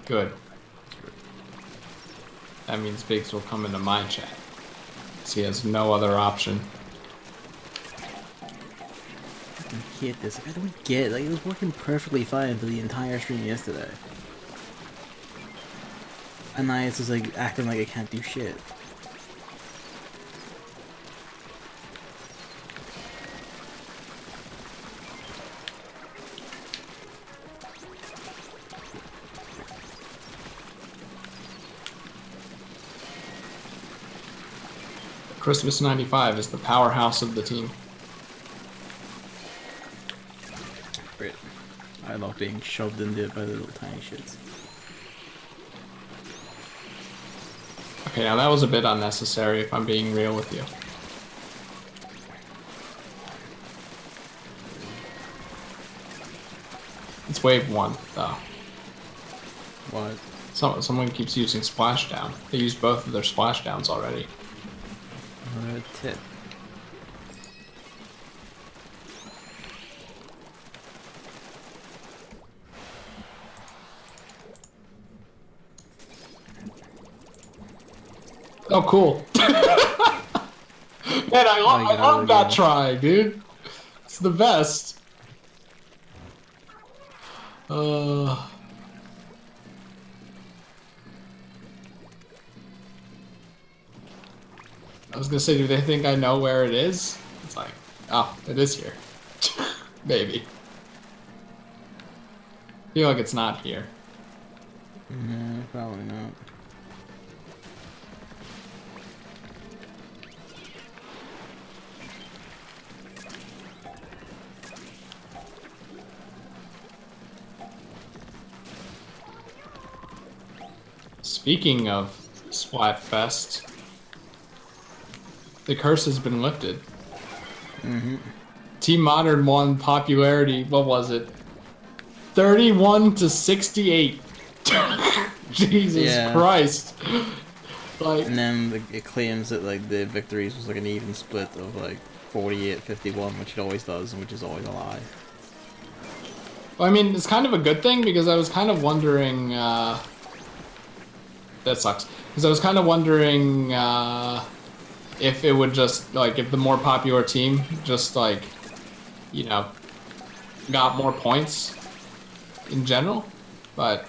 Good. That means Biggs will come into my chat. So he has no other option. I don't get this. Like, I don't get it. Like, it was working perfectly fine for the entire stream yesterday. And now it's just like acting like I can't do shit. Christmas 95 is the powerhouse of the team. Great. I love being shoved into it by the little tiny shits. Okay, now that was a bit unnecessary if I'm being real with you. It's wave 1, though. What? Someone keeps using splashdown. They used both of their splashdowns already. What a tip. Oh, cool. Man, I love that try, dude. It's the best. I was gonna say, do they think I know where it is? It's like, oh, it is here. Maybe. I feel like it's not here. No, probably not. Speaking of Splatfest, the curse has been lifted. Mm-hmm. Team Modern won popularity, what was it? 31 to 68. Jesus Christ. Like, and then it claims that like the victories was like an even split of like 48-51, which it always does, and which is always a lie. Well, I mean, it's kind of a good thing because I was kind of wondering, that sucks. Because I was kind of wondering, if it would just, like, if the more popular team just, like, you know, got more points in general, but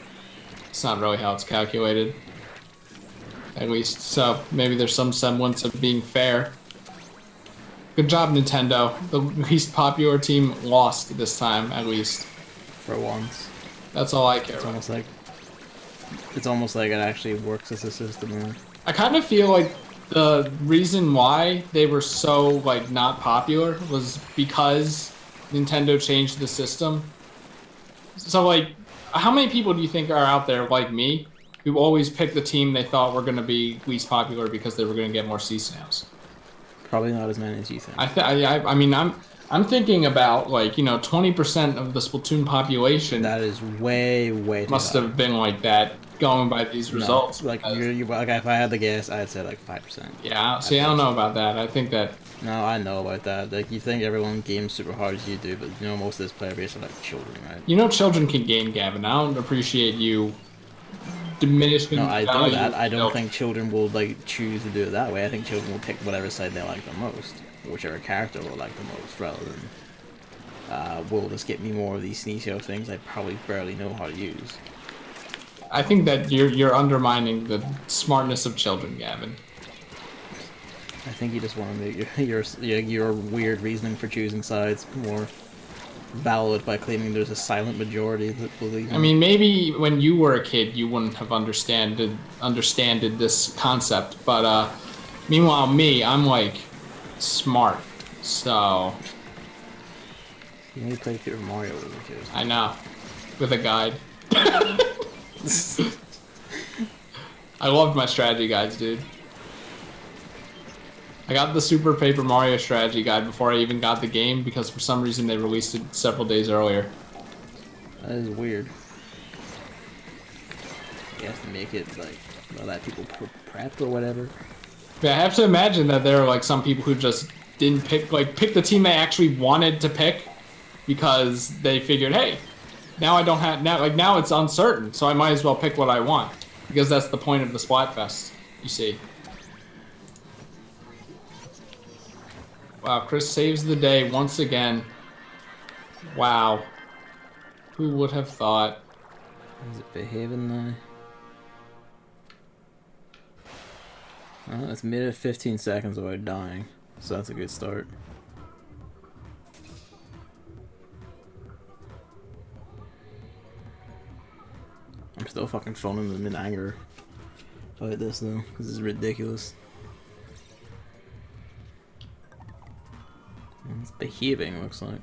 it's not really how it's calculated. At least, so maybe there's some semblance of being fair. Good job, Nintendo. The least popular team lost this time, at least. For once. That's all I care about. It's almost like it actually works as a system now. I kind of feel like the reason why they were so, like, not popular was because Nintendo changed the system. So, like, how many people do you think are out there, like me, who always pick the team they thought were going to be least popular because they were going to get more C-snaps? Probably not as many as you think. I mean, I'm thinking about, like, you know, 20% of the Splatoon population. That is way must have been like that, going by these results. Like, like, if I had to guess, I'd say like 5%. Yeah, see, I don't know about that. I think that... No, I know about that. Like, you think everyone games super hard as you do, but you know most of this player base are like children, right? You know children can game, Gavin. I don't appreciate you diminishing... No, I know that. I don't think children will, like, choose to do it that way. I think children will pick whatever side they like the most. Whichever character will like the most, rather than will just get me more of these sneaky things I probably barely know how to use. I think that you're undermining the smartness of children, Gavin. I think you just want to make your weird reasoning for choosing sides more valid by claiming there's a silent majority that believe. I mean, maybe when you were a kid, you wouldn't have understood this concept, but meanwhile, me, I'm like smart, so. You need to play Super Mario with the kids. I know, with a guide. I loved my strategy guides, dude. I got the Super Paper Mario strategy guide before I even got the game because for some reason they released it several days earlier. That is weird. You have to make it like let people prep or whatever. Yeah, I have to imagine that there are like some people who just didn't pick the team they actually wanted to pick because they figured, hey, Now I don't have now it's uncertain, so I might as well pick what I want because that's the point of the Splatfest. You see. Wow, Chris saves the day once again. Wow. Who would have thought? Is it behaving now? It's made it 15 seconds without dying, so that's a good start. I'm still fucking phoning them in anger about this though. This is ridiculous. It's behaving, looks like.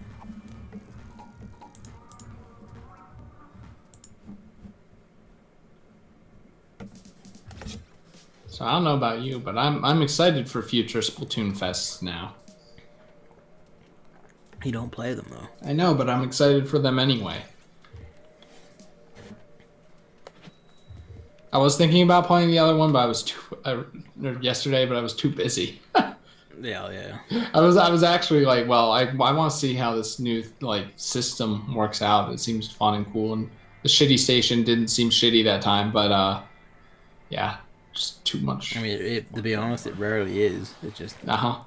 So I don't know about you, but I'm excited for future Splatoon fests now. You don't play them though. I know, but I'm excited for them anyway. I was thinking about playing the other one, but I was yesterday, but I was too busy. Yeah. I was actually like, well, I want to see how this new like system works out. It seems fun and cool, and the shitty station didn't seem shitty that time, but yeah, just too much. I mean, to be honest, it rarely is. It just no,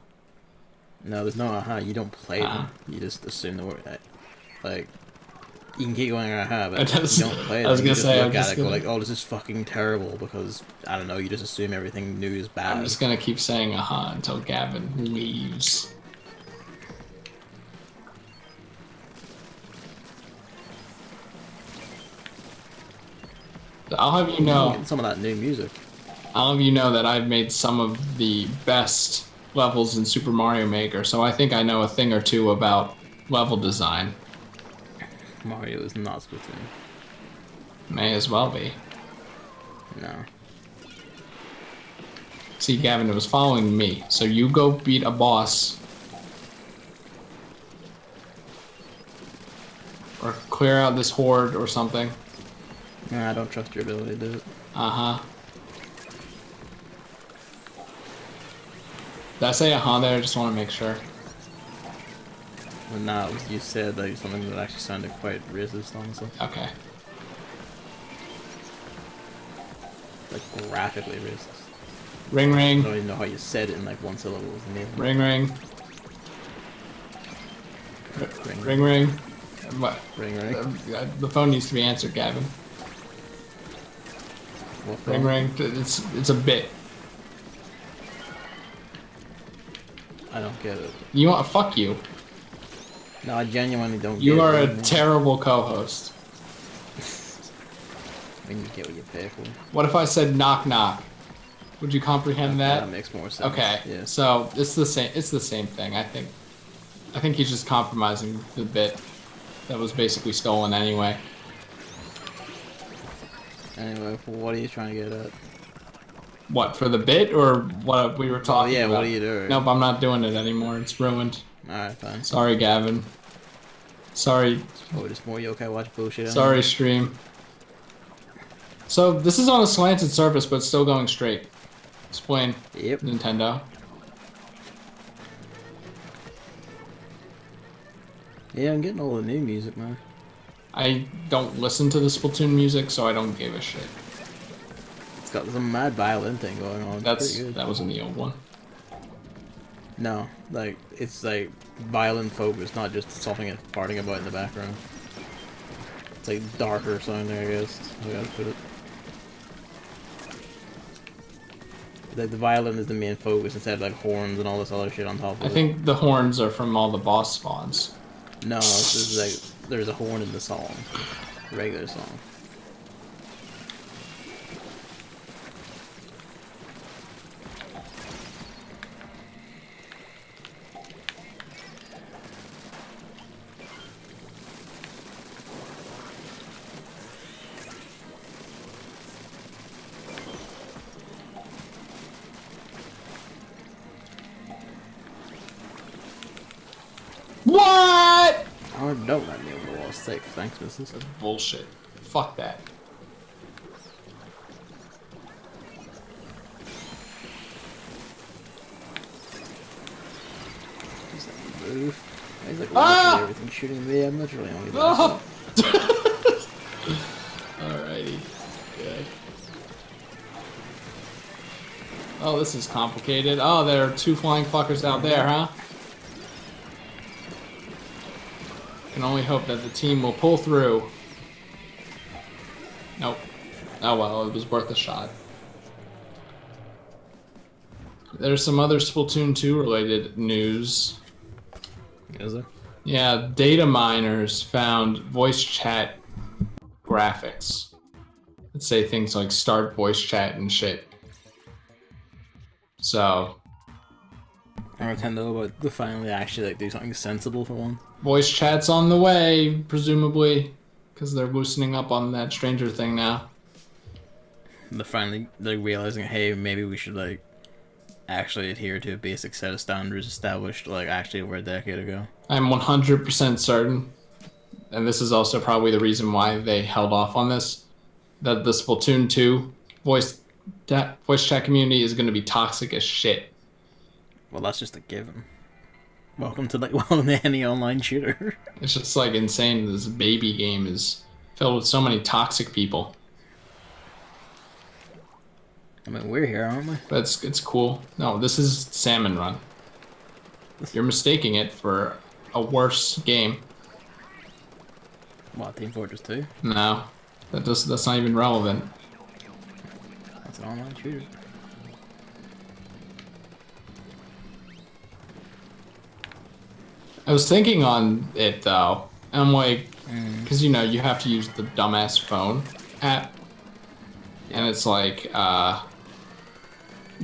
there's no you don't play them. You just assume the word like. You can keep going but you don't play it. I was gonna say, look at it, go like, oh, this is fucking terrible because I don't know. You just assume everything new is bad. I'm just gonna keep saying until Gavin leaves. I'll have you know. Some of that new music. I'll have you know that I've made some of the best levels in Super Mario Maker, so I think I know a thing or two about level design. Mario is not Splatoon. May as well be. No. See, Gavin, it was following me. So you go beat a boss. Or clear out this horde or something. Nah, I don't trust your ability to do it. Uh-huh. Did I say uh-huh there? I just want to make sure. Well, no, you said like something that actually sounded quite racist, honestly. Okay. Like graphically racist. Ring ring. I don't even know how you said it in like one syllable. It was amazing. Ring ring. Ring ring. What? Ring ring. The phone needs to be answered, Gavin. What phone? Ring ring. It's a bit. I don't get it. You want fuck you. No, I genuinely don't get it. You are a terrible co-host. When you get what you pay for. What if I said knock knock? Would you comprehend that? That makes more sense. Okay. Yeah. So it's the same. It's the same thing. I think he's just compromising the bit that was basically stolen anyway. Anyway, what are you trying to get at? What, for the bit or what we were talking about? What are you doing? Nope, I'm not doing it anymore. It's ruined. Alright, fine. Sorry, Gavin. Sorry. Oh, just more yokai watch bullshit. Sorry, stream. So this is on a slanted surface, but it's still going straight. Explain. Yep. Nintendo. Yeah, I'm getting all the new music, man. I don't listen to the Splatoon music, so I don't give a shit. It's got some mad violin thing going on. That was in the old one. No, like it's like violin focus, not just something it's farting about in the background. It's like darker sounding, I guess. I gotta put it. Like the violin is the main focus instead of like horns and all this other shit on top of it. I think the horns are from all the boss spawns. No, this is like there's a horn in the song, regular song. What? Oh, don't let me over the wall stick. Thanks, Mrs. That's bullshit. Fuck that. He's like, move. He's like watching everything shooting me. I'm literally only there. Oh, this is complicated. Oh, there are 2 flying fuckers out there, huh? Can only hope that the team will pull through. Nope. Oh well, it was worth a shot. There's some other Splatoon 2 related news. Is there? Yeah, data miners found voice chat graphics that say things like start voice chat and shit. So, Nintendo about to finally actually like do something sensible for one. voice chat's on the way, presumably, because they're loosening up on that Stranger Thing now. They're finally like realizing, hey, maybe we should like actually adhere to a basic set of standards established like actually over a decade ago. I'm 100% certain, and this is also probably the reason why they held off on this, that the Splatoon 2 voice chat community is going to be toxic as shit. Well, that's just a given. Welcome to any online shooter. It's just like insane. This baby game is filled with so many toxic people. I mean, we're here, aren't we? But it's cool. No, this is Salmon Run. You're mistaking it for a worse game. What, Team Fortress 2? No, that's not even relevant. That's an online shooter. I was thinking on it though, and I'm like, because you know you have to use the dumbass phone app, and it's like, it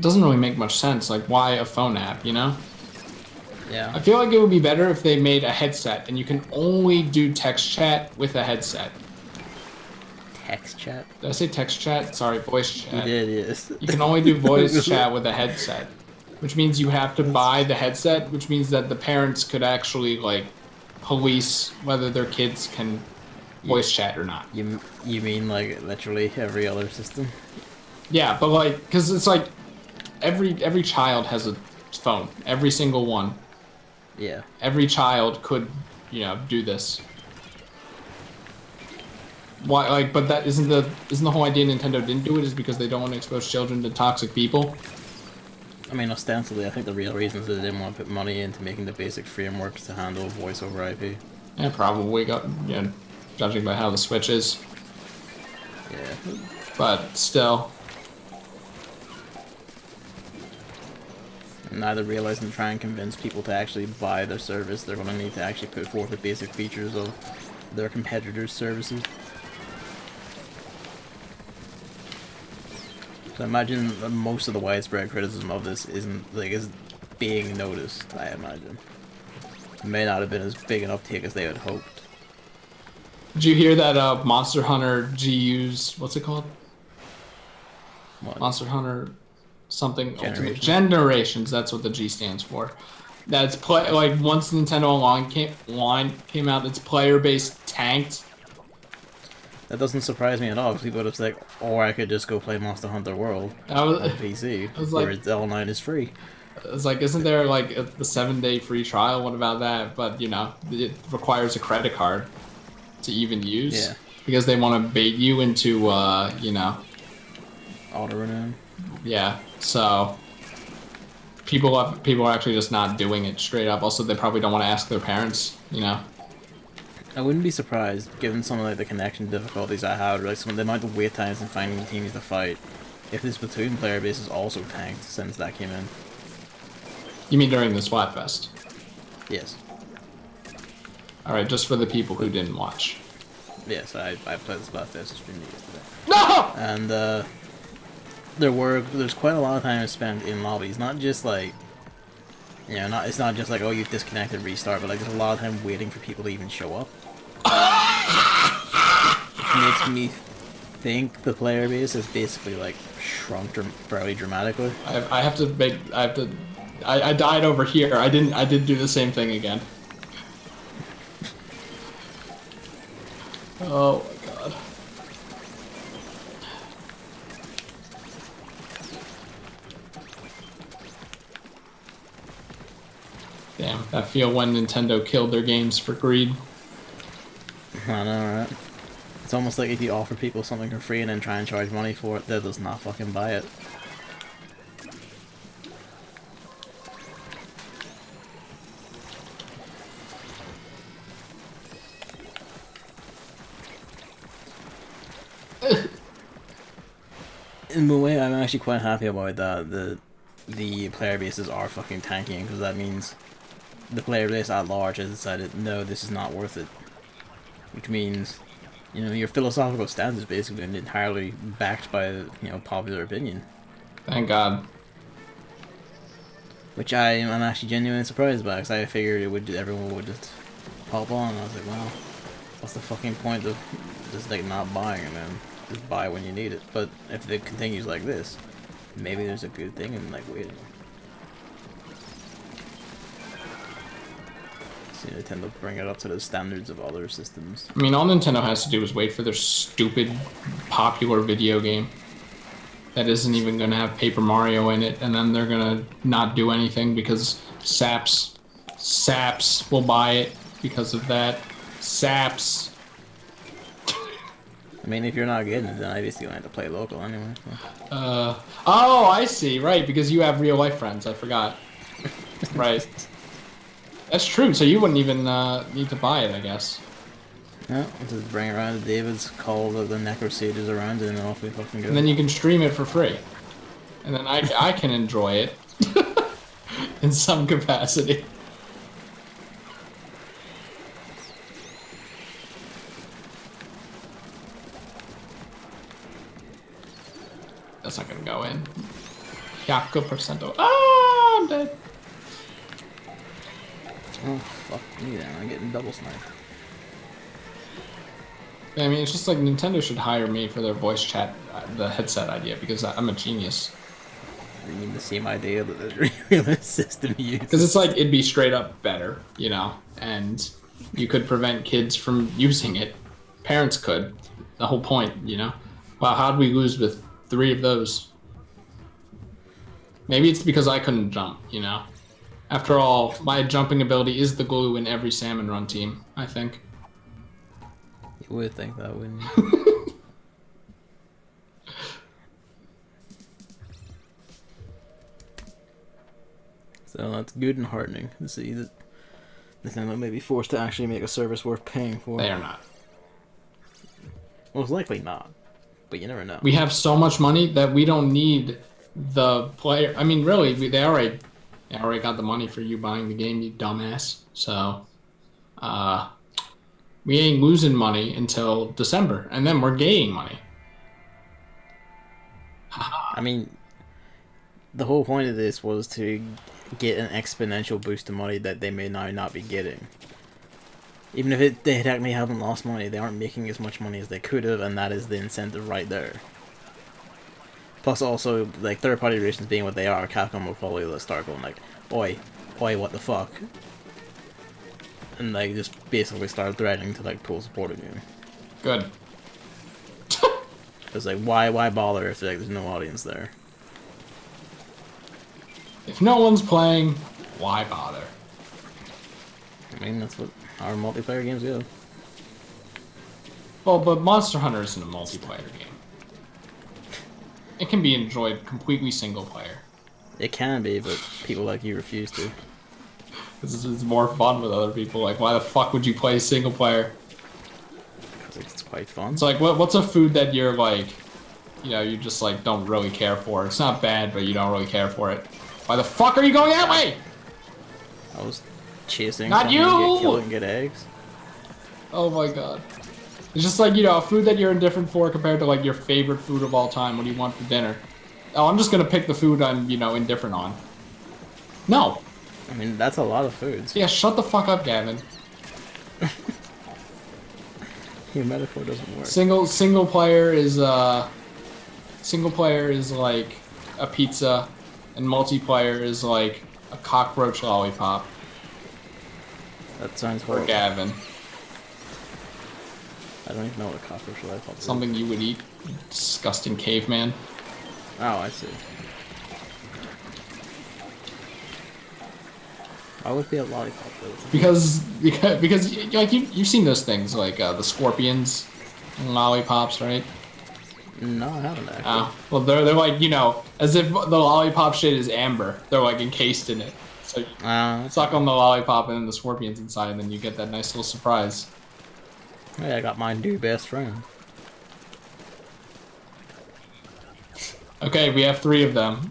doesn't really make much sense. Like, why a phone app? You know? Yeah. I feel like it would be better if they made a headset, and you can only do text chat with a headset. Text chat? Did I say text chat? Sorry, voice chat. You did, yes. You can only do voice chat with a headset, which means you have to buy the headset, which means that the parents could actually, like, police whether their kids can voice chat or not. You mean, like, literally every other system? Yeah, but, like, because it's like, every child has a phone. Every single one. Yeah. Every child could, you know, do this. Why, like, but that isn't the whole idea Nintendo didn't do it is because they don't want to expose children to toxic people? I mean, ostensibly, I think the real reason is that they didn't want to put money into making the basic frameworks to handle voice over IP. Yeah, probably got, you know, judging by how the Switch is. Yeah. But still. Neither realizing to try and convince people to actually buy their service, they're going to need to actually put forth the basic features of their competitors' services. So imagine most of the widespread criticism of this is being noticed, I imagine. It may not have been as big an uptake as they had hoped. Did you hear that Monster Hunter GU's, what's it called? What? Monster Hunter something Generations. Ultimate Generations, that's what the G stands for. That's like once Nintendo Online came out, its player base tanked. That doesn't surprise me at all, because people would have said, or I could just go play Monster Hunter World On PC, like, where it's online is free. It's like, isn't there like the 7-day free trial? What about that? But you know, it requires a credit card to even use. Yeah. Because they want to bait you into, you know. Auto renew. Yeah. So people are actually just not doing it straight up. Also, they probably don't want to ask their parents. You know. I wouldn't be surprised, given some of like the connection difficulties I had, like some of the amount of wait times and finding teams to fight, if this Splatoon player base is also tanked since that came in. You mean during the Splatfest? Yes. All right, just for the people who didn't watch. Yes, I played the Splatfest stream yesterday. No! And there's quite a lot of time spent in lobbies, not just like, you know, it's not just like, oh, you disconnected, restart, but like there's a lot of time waiting for people to even show up. Which makes me think the player base is basically like shrunk fairly dramatically. I died over here. I did do the same thing again. Oh my god. Damn, I feel when Nintendo killed their games for greed. I know, right? It's almost like if you offer people something for free and then try and charge money for it, they'll just not fucking buy it. in a way, I'm actually quite happy about that. The player bases are fucking tanking, because that means the player base at large has decided, no, this is not worth it. Which means, you know, your philosophical stance is basically entirely backed by, you know, popular opinion. Thank God. Which I'm actually genuinely surprised by, because I figured everyone would just hop on. I was like, well, what's the fucking point of just like not buying and then just buy when you need it? But if it continues like this, maybe there's a good thing in like waiting. See Nintendo bring it up to the standards of other systems. I mean, all Nintendo has to do is wait for their stupid popular video game that isn't even going to have Paper Mario in it, and then they're going to not do anything because saps will buy it because of that. Saps. I mean, if you're not getting it, then I basically have to play local anyway. So. Oh, I see. Right, because you have real life friends. I forgot. Right. That's true. So you wouldn't even need to buy it, I guess. Yeah, just bring it around to David's, call the necro sages around, and then off we fucking go. And then you can stream it for free. And then I can enjoy it. In some capacity. That's not gonna go in. Yaku%. Ah, I'm dead. Oh, fuck me then, I'm getting double sniped. I mean, it's just like Nintendo should hire me for their voice chat, the headset idea, because I'm a genius. You mean the same idea that the regular system uses? Because it's like, it'd be straight up better, you know? And you could prevent kids from using it. Parents could. The whole point, you know? Wow, how'd we lose with 3 of those? Maybe it's because I couldn't jump, you know? After all, my jumping ability is the glue in every Salmon Run team, I think. You would think that, wouldn't you? So that's good and heartening to see that Nintendo may be forced to actually make a service worth paying for. They are not. Most likely not, but you never know. We have so much money that we don't need the player. I mean, really, they already got the money for you buying the game, you dumbass. So, we ain't losing money until December, and then we're gaining money. I mean, the whole point of this was to get an exponential boost of money that they may now not be getting. Even if they technically haven't lost money, they aren't making as much money as they could have, and that is the incentive right there. Plus also, like, third-party relations being what they are, Capcom will probably start going like, oi, what the fuck? And like, just basically start threatening to like pull support of you. Good. It's like, why bother if like, there's no audience there? If no one's playing, why bother? I mean, that's what our multiplayer games do. Well, but Monster Hunter isn't a multiplayer game. It can be enjoyed completely single player. It can be, but people like you refuse to. This is more fun with other people. Like, why the fuck would you play single player? Because it's quite fun. It's like, what's a food that you're like, you know, you just like don't really care for? It's not bad, but you don't really care for it. Why the fuck are you going that way? I was chasing. Not you! To get killed and get eggs. Oh my god. It's just like, you know, a food that you're indifferent for compared to like your favorite food of all time. What do you want for dinner? Oh, I'm just gonna pick the food I'm, you know, indifferent on. No. I mean, that's a lot of foods. Yeah, shut the fuck up, Gavin. Your metaphor doesn't work. Single player is like a pizza, and multiplayer is like a cockroach lollipop. That sounds For horrible. Gavin. I don't even know what a cockroach lollipop is. Something you would eat, you disgusting caveman. Oh, I see. Why would it be a lollipop though? Because like you've seen those things like the scorpions and lollipops, right? No, I haven't actually. Well, they're like, you know, as if the lollipop shit is amber. They're like encased in it. So you suck on the lollipop and then the scorpion's inside, and then you get that nice little surprise. Hey, I got my new best friend. Okay, we have 3 of them.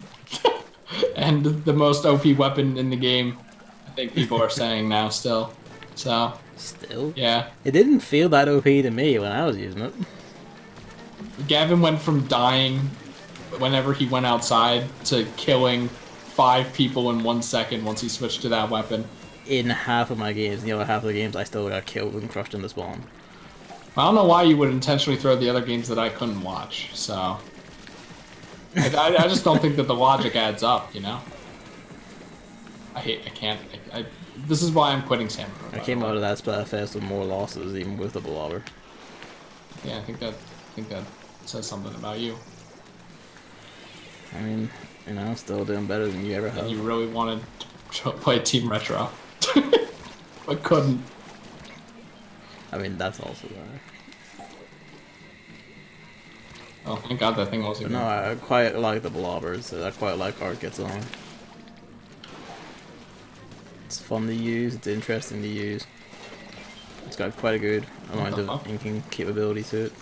And the most OP weapon in the game, I think people are saying now still. So, Still? yeah. It didn't feel that OP to me when I was using it. Gavin went from dying whenever he went outside to killing 5 people in 1 second once he switched to that weapon. In half of my games, the other half of the games, I still got killed and crushed in the spawn. I don't know why you would intentionally throw the other games that I couldn't watch, so... I just don't think that the logic adds up, you know? I can't, this is why I'm quitting Salmon Run. I came out of that Splatfest with more losses, even with the blobber. Yeah, I think that says something about you. I mean, you know, still doing better than you ever have. You really wanted to play Team Retro. But couldn't. I mean, that's also there. Oh, thank God that thing wasn't. But no, I quite like the blobbers. So I quite like how it gets on. It's fun to use. It's interesting to use. It's got quite a good amount of inking capability to it,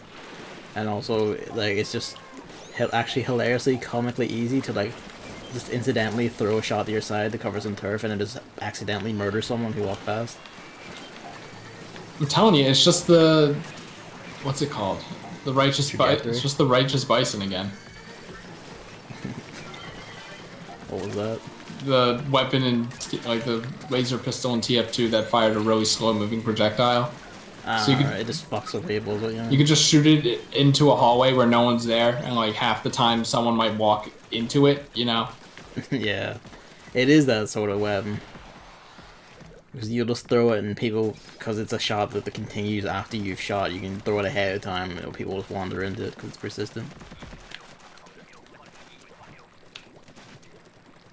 and also like it's just actually hilariously comically easy to like just incidentally throw a shot to your side to cover some turf and then just accidentally murder someone who walked past. I'm telling you, it's just the what's it called? The righteous bison. It's just the righteous bison again. What was that? The weapon in like the laser pistol in TF2 that fired a really slow moving projectile. So you could, it just fucks with people. You could just shoot it into a hallway where no one's there, and like half the time someone might walk into it. You know. Yeah, it is that sort of weapon. Because you'll just throw it and people, because it's a shot that continues after you've shot, you can throw it ahead of time and people just wander into it because it's persistent.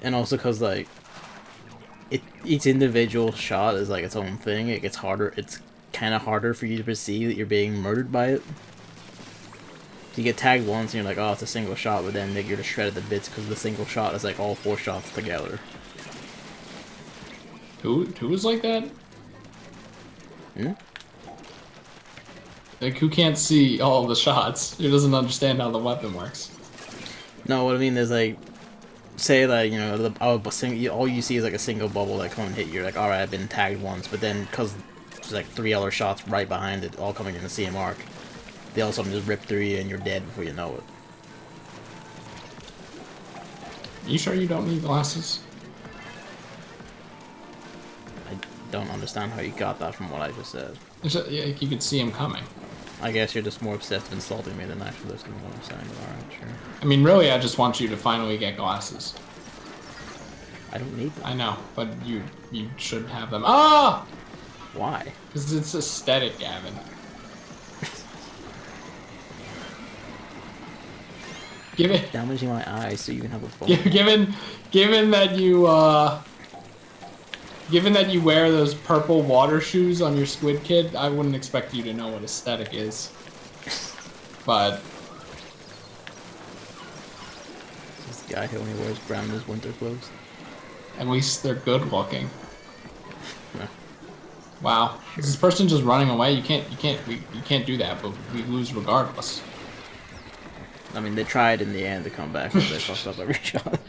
And also because, like, each individual shot is like its own thing, it gets harder, it's kind of harder for you to perceive that you're being murdered by it. So you get tagged once and you're like, oh, it's a single shot, but then like, you're just shredded to bits because the single shot is like all 4 shots together. Who is like that? Hmm? Like, who can't see all the shots? Who doesn't understand how the weapon works? No, what I mean is, like, say that, you know, all you see is, like, a single bubble that come and hit you. You're like, alright, I've been tagged once, but then, because there's, like, 3 other shots right behind it, all coming in the same arc, they all of a sudden just rip through you and you're dead before you know it. You sure you don't need glasses? I don't understand how you got that from what I just said. Yeah, you could see him coming. I guess you're just more obsessed with insulting me than actually listening to what I'm saying, but alright, sure. I mean, really, I just want you to finally get glasses. I don't need them. I know, but you should have them. Ah! Why? Because it's aesthetic, Gavin. Damaging my eyes so you can have a phone. Given that you given that you wear those purple water shoes on your Squid Kid, I wouldn't expect you to know what aesthetic is. But This guy who only wears grandma's winter clothes. at least they're good looking. No. Wow, is this person just running away? You can't do that, but we lose regardless. I mean, they tried in the end to come back, but they fucked up every shot.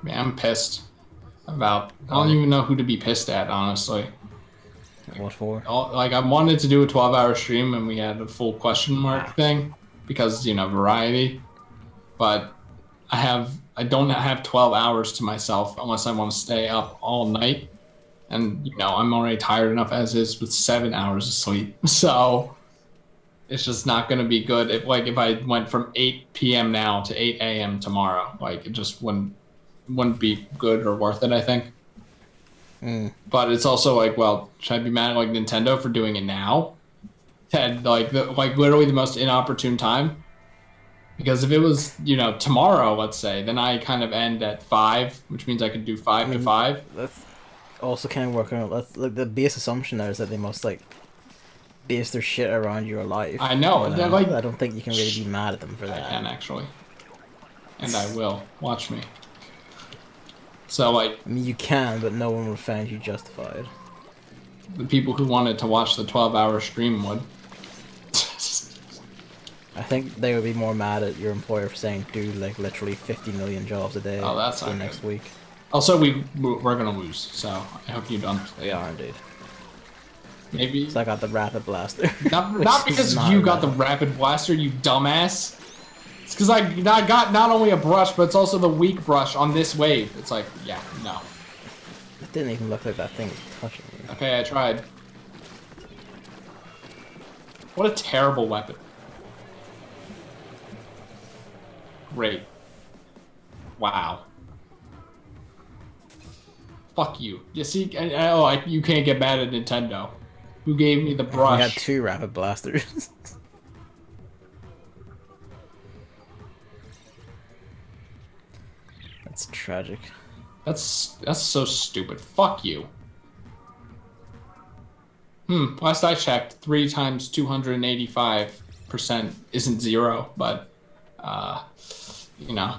Man, I'm pissed about. I don't even know who to be pissed at, honestly. What for? Like, I wanted to do a 12-hour stream and we had a full question mark thing because, you know, variety. But I don't have 12 hours to myself unless I want to stay up all night. And, you know, I'm already tired enough as is with 7 hours of sleep. So it's just not going to be good. If I went from 8 p.m. now to 8 a.m. tomorrow, like, it just wouldn't be good or worth it, I think. But it's also like, well, should I be mad at like Nintendo for doing it now? At like literally the most inopportune time? Because if it was, you know, tomorrow, let's say, then I kind of end at 5, which means I could do 5 to 5. That's also kind of working out. That's like the base assumption there is that they must like base their shit around your life. I know. But, Like, I don't think you can really be mad at them for that. I can actually, and I will. Watch me. So like I mean, you can, but no one will find you justified. the people who wanted to watch the 12-hour stream would. I think they would be more mad at your employer for saying, do like literally 50 million jobs a day Oh, that's for not next good. week. Also, we're gonna lose, so I hope you don't. We are indeed. Maybe So I got the rapid blaster. not Which is because not you got the relevant. rapid blaster, you dumbass. It's because I got not only a brush, but it's also the weak brush on this wave. It's like, yeah, no. It didn't even look like that thing was touching me. Okay, I tried. What a terrible weapon. Great. Wow. Fuck you. You see, you can't get mad at Nintendo. Who gave me the brush? We had 2 rapid blasters. That's tragic. That's so stupid. Fuck you. Last I checked, 3 times 285% isn't 0, but you know.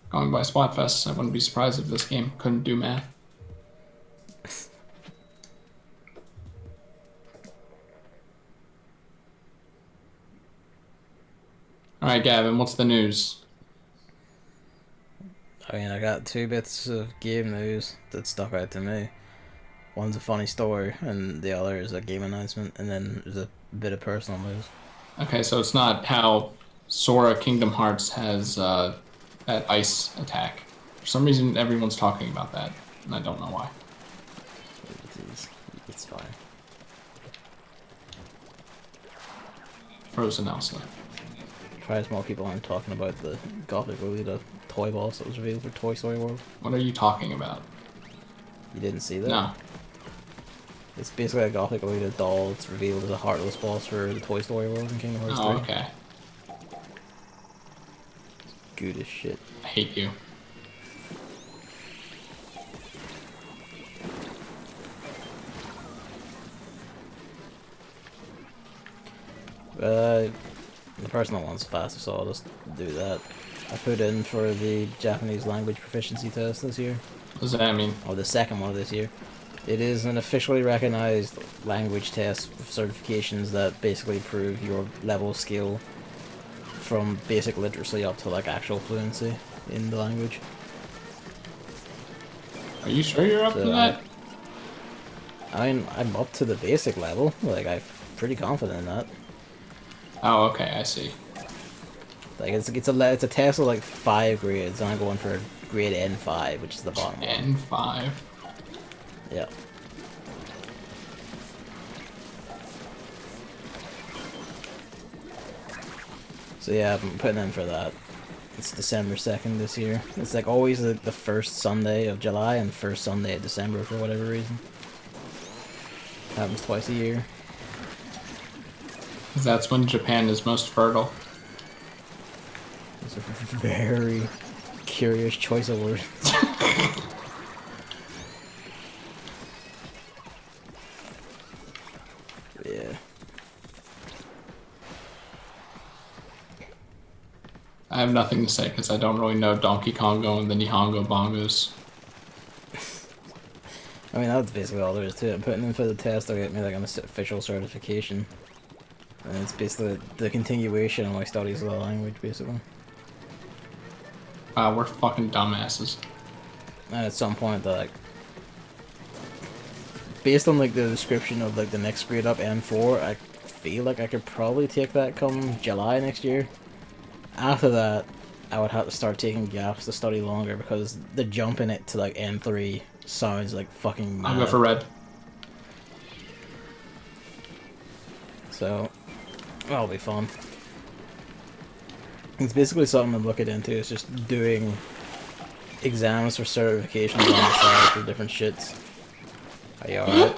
Going by Splatfest, I wouldn't be surprised if this game couldn't do math. Alright, Gavin, what's the news? I mean, I got 2 bits of game news that stuck out to me. One's a funny story, and the other is a game announcement, and then there's a bit of personal news. Okay, so it's not how Sora Kingdom Hearts has that ice attack. For some reason, everyone's talking about that, and I don't know why. It's fine. Frozen Elsa. Try as more people aren't talking about the Gothic Lolita toy boss that was revealed for Toy Story World. What are you talking about? You didn't see that? No. It's basically a Gothic Lolita doll that's revealed as a heartless boss for the Toy Story World in Kingdom Hearts 3. Oh, okay. Good as shit. I hate you. The personal one's faster, so I'll just do that. I put in for the Japanese language proficiency test this year. What does that mean? Or the second one of this year. It is an officially recognized language test with certifications that basically prove your level of skill from basic literacy up to like actual fluency in the language. Are you sure you're up to that? I mean, I'm up to the basic level. Like, I'm pretty confident in that. Oh, okay, I see. Like, it's a test of like 5 grades, and I'm going for grade N5, which is the bottom one. N5. Yeah. So yeah, I'm putting in for that. It's December 2nd this year. It's like always the first Sunday of July and first Sunday of December for whatever reason. Happens twice a year. That's when Japan is most fertile. It's a very curious choice of words. Yeah. I have nothing to say because I don't really know Donkey Kongo and the Nihongo bongos. I mean, that's basically all there is to it. I'm putting in for the test, they'll get me like an official certification. And it's basically the continuation of my studies of the language, basically. Wow, we're fucking dumbasses. And at some point, like, based on like the description of like the next grade up N4, I feel like I could probably take that come July next year. After that, I would have to start taking gaps to study longer because the jump in it to like N3 sounds like fucking mad. I'll go for red. So, that'll be fun. It's basically something I'm looking into. It's just doing exams for certifications on the side for different shits. Are you alright?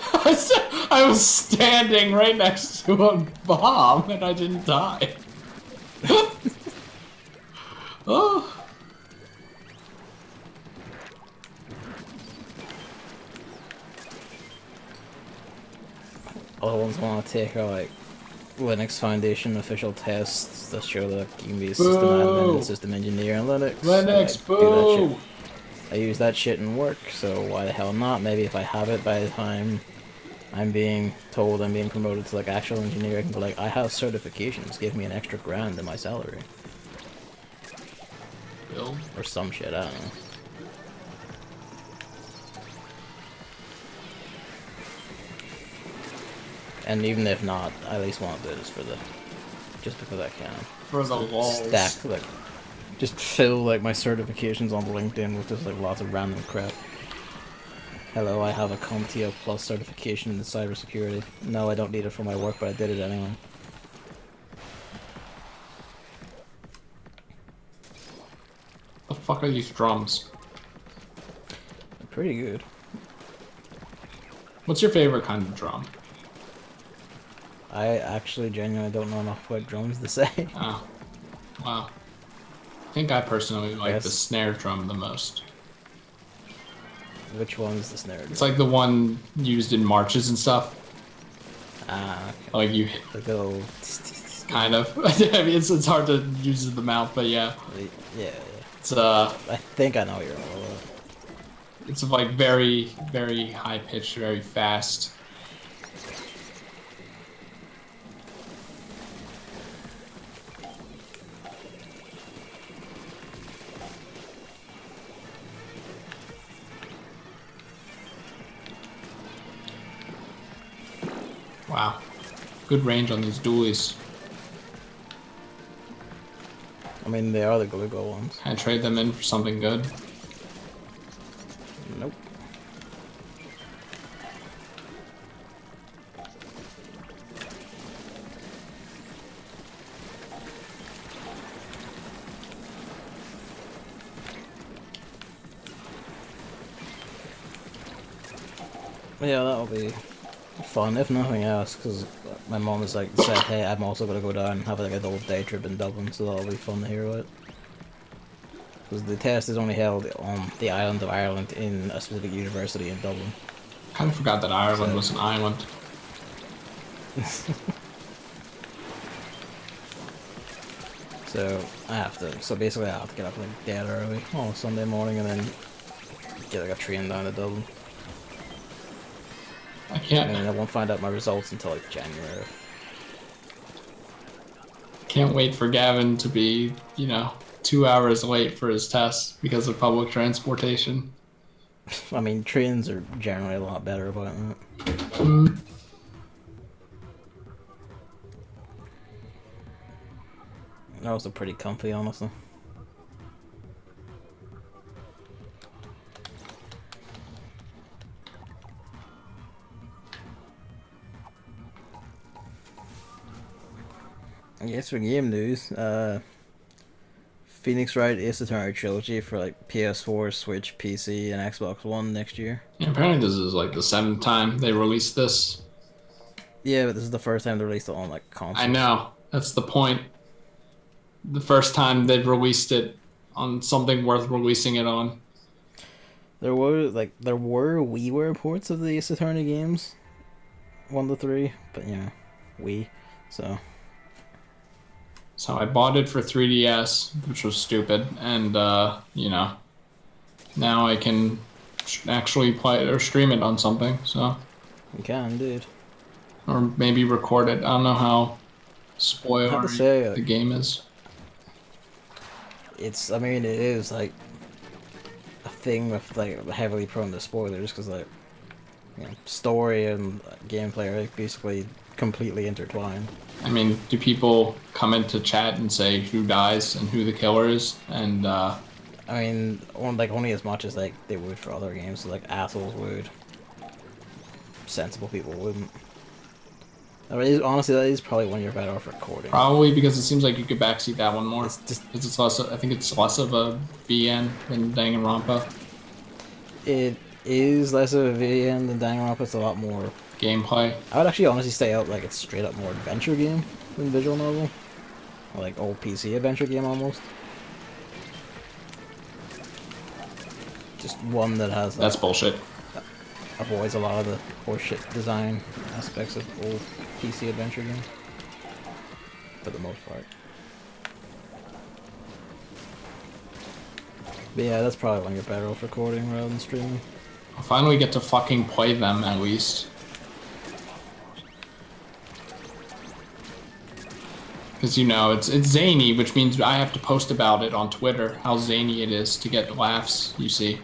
I was standing right next to a bomb and I didn't die. Oh. Other ones I want to take are like Linux Foundation official tests that show that you can be a system admin and system engineer in Linux. Linux, I do that shit. boo! I use that shit in work, so why the hell not? Maybe if I have it by the time I'm being told I'm being promoted to like actual engineer, I can be like, I have certifications, give me an extra grand in my salary. Bill? Or some shit, I don't know. And even if not, I at least want to do this for the... just because I can. For the walls. Stack, like... just fill, like, my certifications on LinkedIn with just, like, lots of random crap. Hello, I have a CompTIA Plus certification in cybersecurity. No, I don't need it for my work, but I did it anyway. The fuck are these drums? They're pretty good. What's your favorite kind of drum? I actually genuinely don't know enough about drums to say. Oh. Wow. I think I personally like the snare drum the most. Which one's the snare drum? It's like the one used in marches and stuff. Ah, okay. Like you hit... Like the little... kind of. I mean, it's hard to use the mouth, but yeah. Yeah. It's I think I know what you're all about. It's like very, very high pitched, very fast. Wow. Good range on these dualies. I mean, they are the Glugo ones. Can I trade them in for something good? Nope. Yeah, that'll be fun, if nothing else, because my mom has like said, hey, I'm also going to go down and have like a little day trip in Dublin, so that'll be fun to hear about. Because the test is only held on the island of Ireland in a specific university in Dublin. Kind of forgot that Ireland was an island. So basically I have to get up like dead early on a Sunday morning and then get like a train down to Dublin. I can't. And I won't find out my results until like January. Can't wait for Gavin to be, 2 hours late for his test because of public transportation. I mean, trains are generally a lot better about that. Mm. They're also pretty comfy, honestly. I guess for game news, Phoenix Wright Ace Attorney Trilogy for like PS4, Switch, PC, and Xbox One next year. Yeah, apparently this is like the 7th time they released this. Yeah, but this is the first time they released it on like consoles. I know, that's the point. The first time they've released it on something worth releasing it on. There were WiiWare ports of the Ace Attorney games, 1 to 3, but Wii, so. So I bought it for 3DS, which was stupid, and now I can actually play it or stream it on something. So. You can, dude. Or maybe record it. I don't know how spoilery the game is. I mean, it is like a thing with like heavily prone to spoilers because like story and gameplay are like, basically completely intertwined. I mean, do people come into chat and say who dies and who the killer is? And I mean, only as much as like they would for other games. So, like assholes would, sensible people wouldn't. I mean, honestly, that is probably when you're better off recording. Probably because it seems like you could backseat that one more. It's just it's less. I think it's less of a VN than Danganronpa. It is less of a VN than Danganronpa. It's a lot more gameplay. I would actually honestly stay out like it's straight up more adventure game than visual novel, or, like old PC adventure game almost. Just one that has. That's bullshit. Avoids a lot of the horseshit design aspects of old PC adventure games. for the most part. But yeah, that's probably when you're better off recording rather than streaming. I'll finally get to fucking play them at least. Because, you know, it's zany, which means I have to post about it on Twitter, how zany it is to get laughs, you see.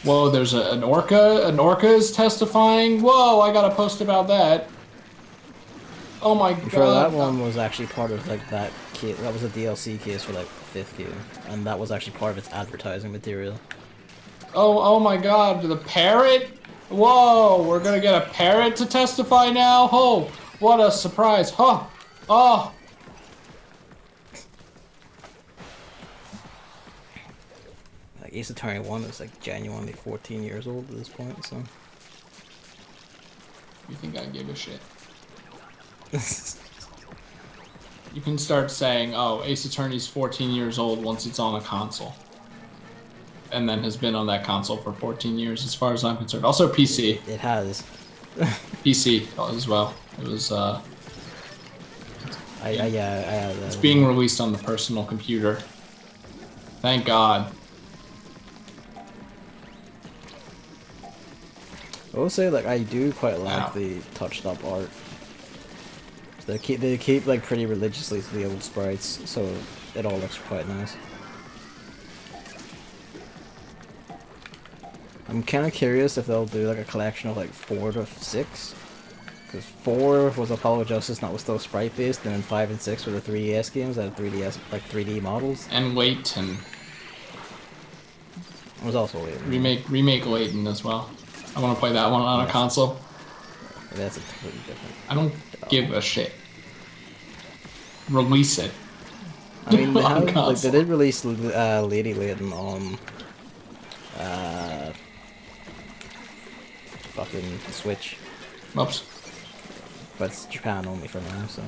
Whoa, there's an orca? An orca is testifying? Whoa, I gotta post about that. Oh my god. Sure, that one was actually part of, like, that case. That was a DLC case for, like, 5th game. And that was actually part of its advertising material. Oh my god, the parrot? Whoa, we're gonna get a parrot to testify now? Oh, what a surprise. Huh. Oh. Like, Ace Attorney 1 is, like, genuinely 14 years old at this point, so... You think I give a shit? You can start saying, oh, Ace Attorney's 14 years old once it's on a console. And then has been on that console for 14 years, as far as I'm concerned. Also PC. It has. PC as well. It was, yeah, it's being released on the personal computer. Thank God. I will say, like, I do quite like the touched up art. They keep like pretty religiously to the old sprites, so it all looks quite nice. I'm kind of curious if they'll do like a collection of like 4 to 6, because 4 was Apollo Justice, and that was still sprite based, and then 5 and 6 were the 3DS games that had 3DS like 3D models. And Layton. It was also Layton. Remake Layton as well. I want to play that one on a console. That's a completely different. I don't give a shit. Release it. I mean, they did release Lady Layton on fucking Switch. Oops. But it's Japan only for now, so.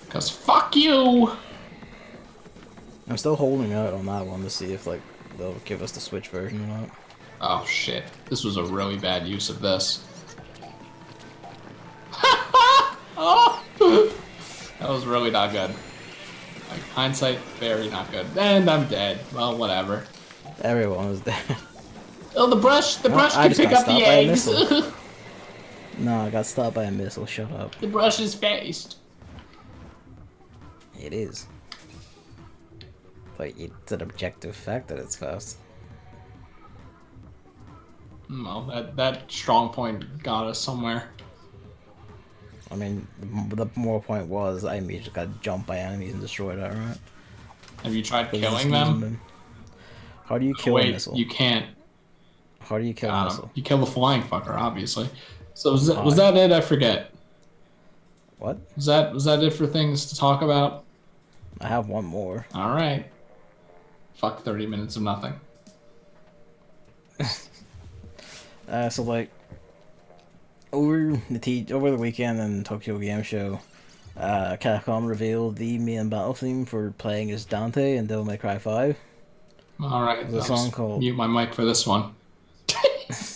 Cause fuck you. I'm still holding out on that one to see if like they'll give us the Switch version or not. Oh shit! This was a really bad use of this. Oh, that was really not good. Like, hindsight, very not good. And I'm dead. Well, whatever. Everyone was dead. Oh, the brush can pick up the eggs. No, I got stopped by a missile. Shut up. The brush is faced. It is. But it's an objective fact that it's fast. Well, that strong point got us somewhere. I mean, the more point was I immediately got jumped by enemies and destroyed outright. Have you tried killing them? How do you kill a missile? You can't. How do you kill a missile? You kill the flying fucker, obviously. So was that it? I forget. What? Was that it for things to talk about? I have one more. All right. Fuck 30 minutes of nothing. So like over the weekend in Tokyo Game Show, Capcom revealed the main battle theme for playing as Dante in Devil May Cry 5. All right. There's a song called Mute my mic for this one.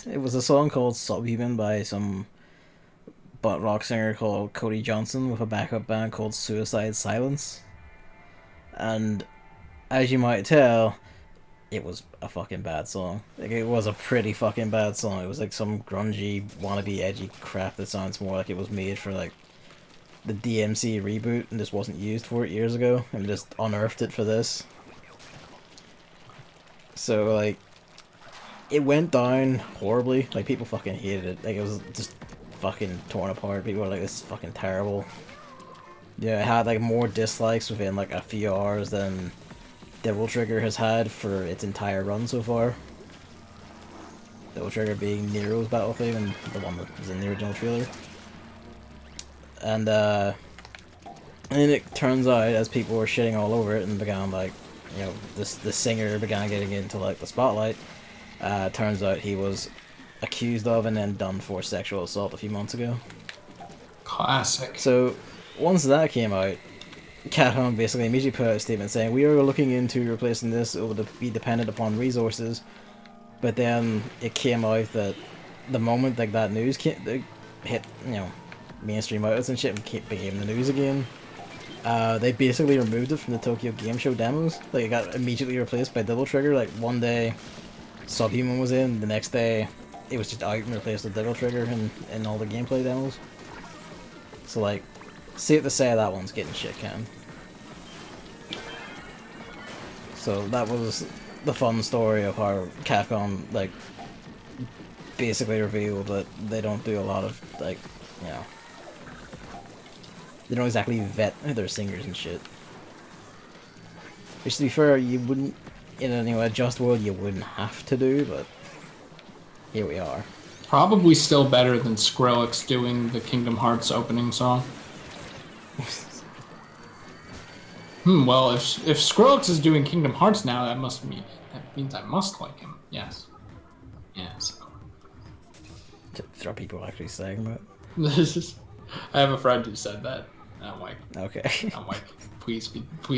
It was a song called Subhuman by some butt rock singer called Cody Johnson with a backup band called Suicide Silence. And as you might tell, it was a fucking bad song. Like, it was a pretty fucking bad song. It was like some grungy, wannabe, edgy crap that sounds more like it was made for like the DMC reboot and just wasn't used for it years ago, and just unearthed it for this. So like, it went down horribly. Like, people fucking hated it. Like, it was just fucking torn apart. People were like, this is fucking terrible. Yeah, it had like more dislikes within like a few hours than Devil Trigger has had for its entire run so far. Devil Trigger being Nero's battle theme and the one that was in the original trailer. And then it turns out, as people were shitting all over it and began like, you know, the singer began getting into like the spotlight, turns out he was accused of and then done for sexual assault a few months ago. Classic. So once that came out, Capcom basically immediately put out a statement saying, we are looking into replacing this, it will be dependent upon resources. But then it came out that the moment like that news hit, you know, mainstream outlets and shit, became the news again, They basically removed it from the Tokyo Game Show demos. Like, it got immediately replaced by Double Trigger. Like, one day, Subhuman was in, the next day, it was just out and replaced with Double Trigger in all the gameplay demos. So, like, safe to say that one's getting shit canned. So that was the fun story of how Capcom, like, basically revealed that they don't do a lot of, like, you know, they don't exactly vet their singers and shit. Which, to be fair, you wouldn't, in a just world, you wouldn't have to do, but here we are. Probably still better than Skrillex doing the Kingdom Hearts opening song. Well, if Skrillex is doing Kingdom Hearts now, that means I must like him. Yes. Yes. Are people actually saying that? I have a friend who said that. And I'm like, okay. I'm like, please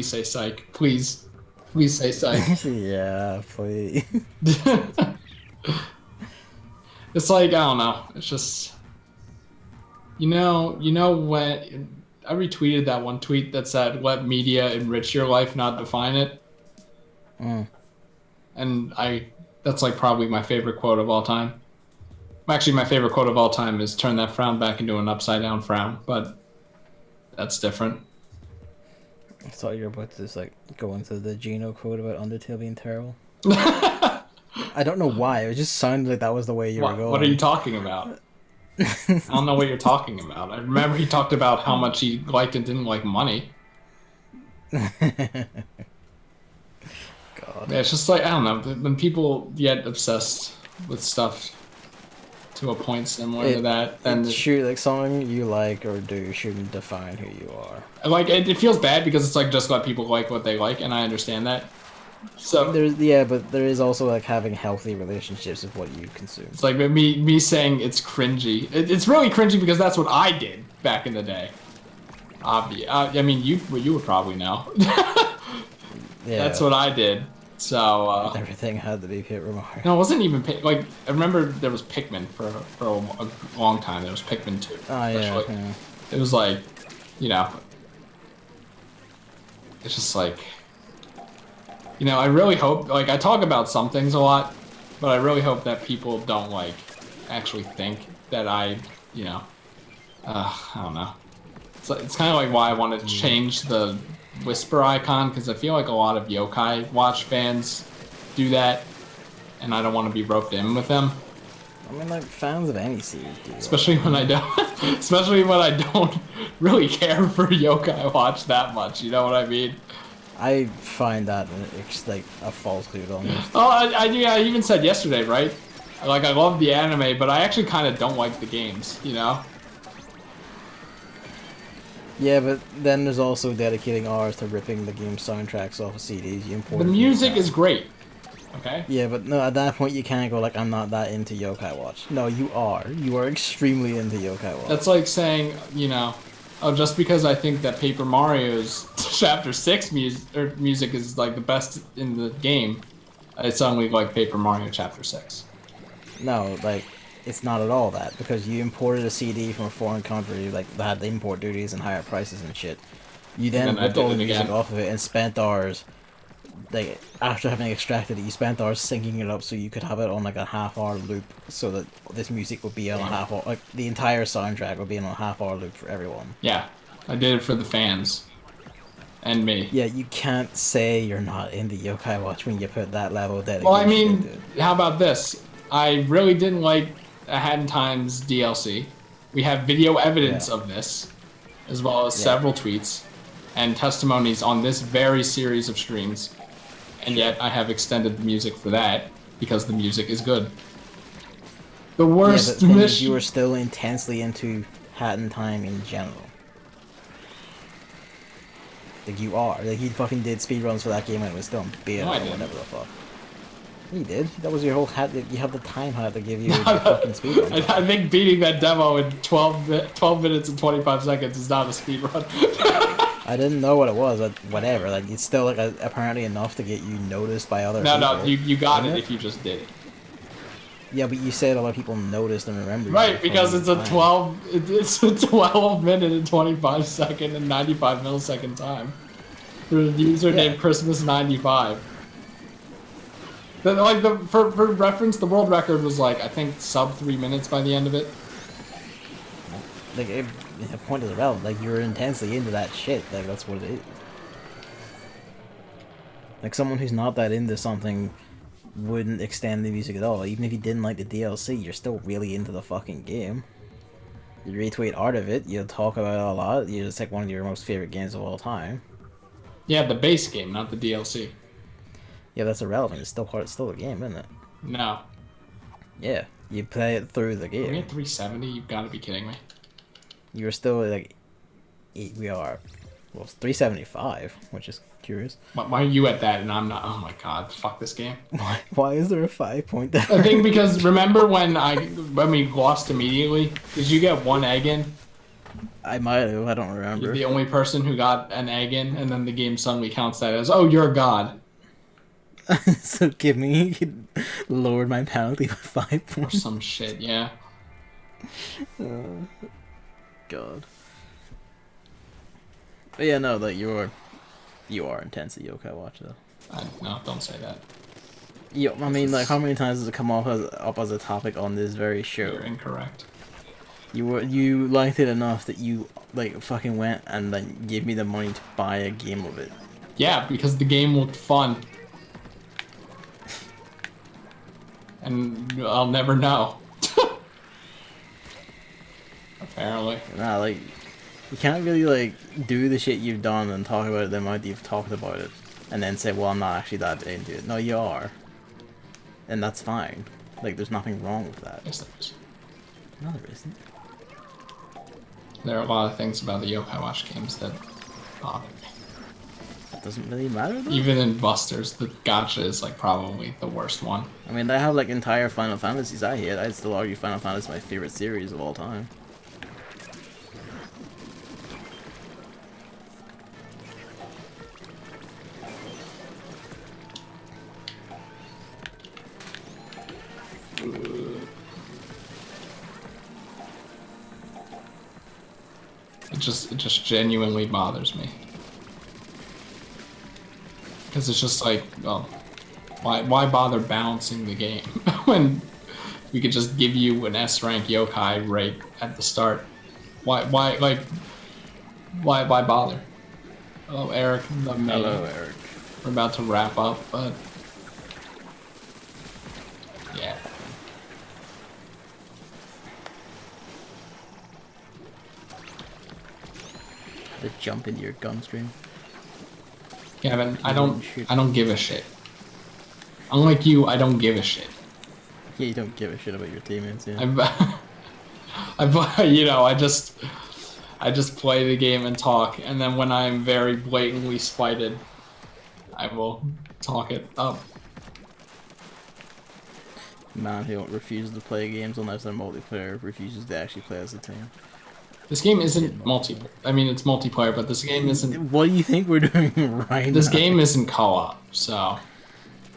say psych. Please say psych. Yeah, please. It's like, I don't know. It's just, you know when I retweeted that one tweet that said, "Let media enrich your life, not define it." And that's like probably my favorite quote of all time. Actually, my favorite quote of all time is "Turn that frown back into an upside down frown," but that's different. I thought you were about to just like go into the Geno quote about Undertale being terrible. I don't know why. It just sounded like that was the way you were going. What are you talking about? I don't know what you're talking about. I remember he talked about how much he liked and didn't like money. God. Yeah, it's just like, I don't know, when people get obsessed with stuff to a point similar to that, then like something you like or do shouldn't define who you are. Like it feels bad because it's like just let people like what they like, and I understand that. So but there is also like having healthy relationships with what you consume. It's like me saying it's cringy. It's really cringy because that's what I did back in the day. I mean, you would probably know. Yeah, that's what I did. So everything had to be Pit Remark. No, it wasn't even like I remember there was Pikmin for a long time. There was Pikmin 2. Oh yeah. It was like, you know, it's just like. You know, I really hope, like, I talk about some things a lot, but I really hope that people don't, like, actually think that I, you know, I don't know. It's kind of like why I wanted to change the whisper icon, because I feel like a lot of Yokai Watch fans do that, and I don't want to be roped in with them. I mean, like, fans of any series do. Especially when I don't really care for Yokai Watch that much, you know what I mean? I find that it's like a falsehood almost. Oh, I even said yesterday, right? Like, I love the anime, but I actually kind of don't like the games, you know? Yeah, but then there's also dedicating hours to ripping the game soundtracks off of CDs you import. The music is great, okay? Yeah, but no, at that point you can't go like, I'm not that into Yokai Watch. No, you are. You are extremely into Yokai Watch. That's like saying, you know, oh, just because I think that Paper Mario's Chapter 6 music is like the best in the game, it's only like Paper Mario Chapter 6. No, like, it's not at all that, because you imported a CD from a foreign country, like, that had the import duties and higher prices and shit. You then ripped all the music off of it and spent hours, like, after having extracted it, you spent hours syncing it up so you could have it on, like, a half-hour loop, so that this music would be on a half-hour, like, the entire soundtrack would be on a half-hour loop for everyone. Yeah, I did it for the fans. And me. Yeah, you can't say you're not into Yokai Watch when you put that level of dedication Well, I mean, into it. how about this? I really didn't like A Hat in Time's DLC. We have video evidence of this, as well as several tweets and testimonies on this very series of streams. And yet I have extended the music for that because the music is good. The worst mission. You were still intensely into Hat in Time in general. Like, you are. Like, he fucking did speedruns for that game and it was still in beta or whatever the fuck. You did. That was your whole hat. You have the time hat to give you the fucking speedrun. I think beating that demo in 12 minutes and 25 seconds is not a speedrun. I didn't know what it was, but whatever. Like, it's still, like, apparently enough to get you noticed by other people. No, you got it if you just did it. Yeah, but you said a lot of people noticed and remember. Right, because it's a 12-minute and 25-second and 95-millisecond time for the username Christmas95. For reference, the world record was like, I think, sub 3 minutes by the end of it. Like, the point is irrelevant. Like, you're intensely into that shit. Like, that's what it is. Like, someone who's not that into something wouldn't extend the music at all. Even if you didn't like the DLC, you're still really into the fucking game. You retweet art of it, you talk about it a lot, you just like one of your most favorite games of all time. Yeah, the base game, not the DLC. Yeah, that's irrelevant. It's still a game, isn't it? No. Yeah, you play it through the game. Are we at 370? You've got to be kidding me. You're still like, we are, well, it's 375, which is curious. Why are you at that and I'm not? Oh my god, fuck this game. Why is there a 5-point difference? I think because remember when we lost immediately? Did you get 1 egg in? I might have. I don't remember. You're the only person who got an egg in, and then the game suddenly counts that as, oh, you're a god. So give me lowered my penalty by 5 points. Or some shit, yeah. God. But yeah, no, like you are intense at Yokai Watch though. No, don't say that. Yo, I mean, like, how many times does it come up as a topic on this very show? You're incorrect. You liked it enough that you like fucking went and then gave me the money to buy a game of it. Yeah, because the game looked fun. And I'll never know. Apparently. Nah, like, you can't really, like, do the shit you've done and talk about it the amount that you've talked about it, and then say, well, I'm not actually that into it. No, you are. And that's fine. Like, there's nothing wrong with that. Yes, there is. No, there isn't. There are a lot of things about the Yokai Watch games that bother me. It doesn't really matter, though. Even in Busters, the gacha is, like, probably the worst one. I mean, they have, like, entire Final Fantasies I hate. I'd still argue Final Fantasy is my favorite series of all time. It just genuinely bothers me. Because it's just like, well, why bother balancing the game when we could just give you an S rank yokai right at the start? Why bother? Hello, Eric. Hello, Eric. We're about to wrap up, but yeah. The jump into your gun stream. Gavin, I don't give a shit. Unlike you, I don't give a shit. Yeah, you don't give a shit about your teammates, yeah. You know, I just play the game and talk, and then when I'm very blatantly spited, I will talk it up. Man who refuses to play games unless they're multiplayer refuses to actually play as a team. This game isn't multiplayer. I mean, it's multiplayer, but this game isn't... What do you think we're doing right now? This game isn't co-op, so...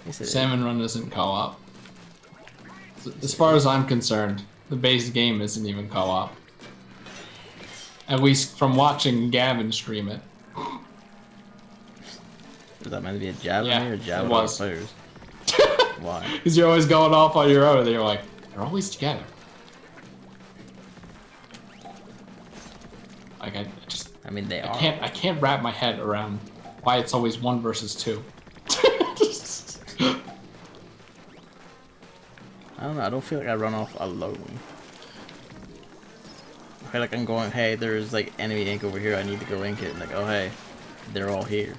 Yes, Salmon Run isn't co-op. As far as I'm concerned, the base game isn't even co-op. At least from watching Gavin stream it. Was that meant to be a jab at me or jab at other players? Why? Because you're always going off on your own, and you're like, they're always together. Like, I mean, they are. I can't wrap my head around why it's always 1 versus 2. I don't know, I don't feel like I run off alone. I feel like I'm going, hey, there's like enemy ink over here, I need to go ink it, and like, oh hey, they're all here.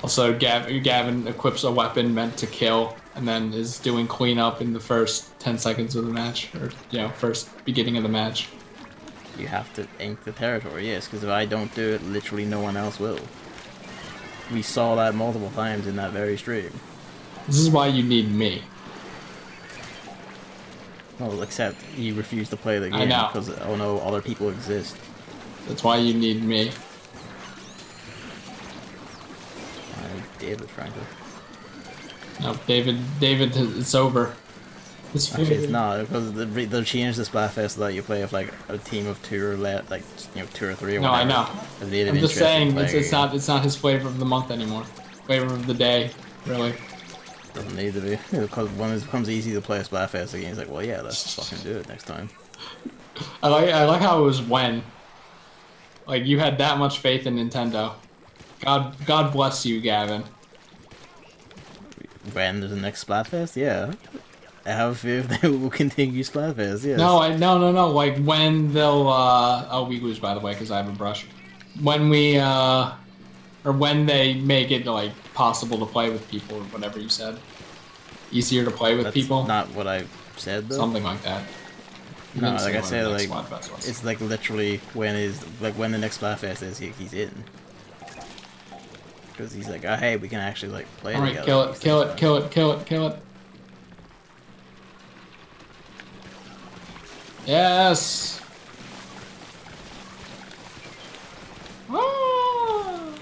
Also, Gavin equips a weapon meant to kill, and then is doing cleanup in the first 10 seconds of the match, or, you know, first beginning of the match. You have to ink the territory, yes, because if I don't do it, literally no one else will. We saw that multiple times in that very stream. This is why you need me. Well, except you refuse to play the game I know. because, oh no, other people exist. That's why you need me. I David, frankly. No, David, it's over. It's Actually, it's not, because they'll change the Splatfest so that you play with like a team of 2 or like 2 or 3 or no, whatever. I know. I'm just saying it's not his flavor of the month anymore. Flavor of the day, really. Doesn't need to be, because when it becomes easy to play a Splatfest again, it's like, well, yeah, let's fucking do it next time. I like how it was when. Like, you had that much faith in Nintendo. God bless you, Gavin. When there's the next Splatfest, yeah. I have faith they will continue Splatfest, yes. No. Like, when they'll, oh, we lose, by the way, because I have a brush. When we, or when they make it, like, possible to play with people, or whatever you said. Easier to play with people. Not what I said, though. Something like that. No, like I said, like, it's like literally when the next Splatfest is, he's in. Because he's like, oh, hey, we can actually, like, play together. Alright, kill it. Yes! Ah!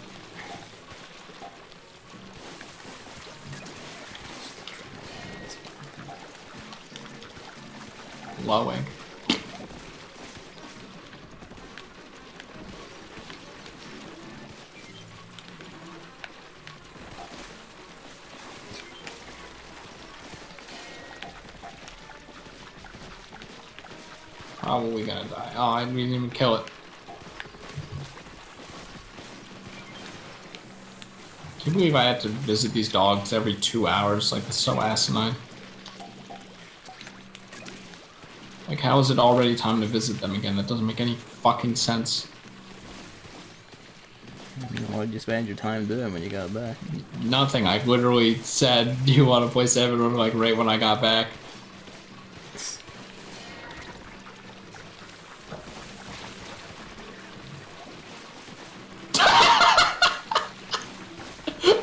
Lowing. Probably gonna die. Oh, I didn't even kill it. Can you believe I have to visit these dogs every 2 hours? Like, it's so asinine. Like, how is it already time to visit them again? That doesn't make any fucking sense. What did you spend your time doing when you got back? Nothing. I literally said, do you want to play 7 Run, like, right when I got back.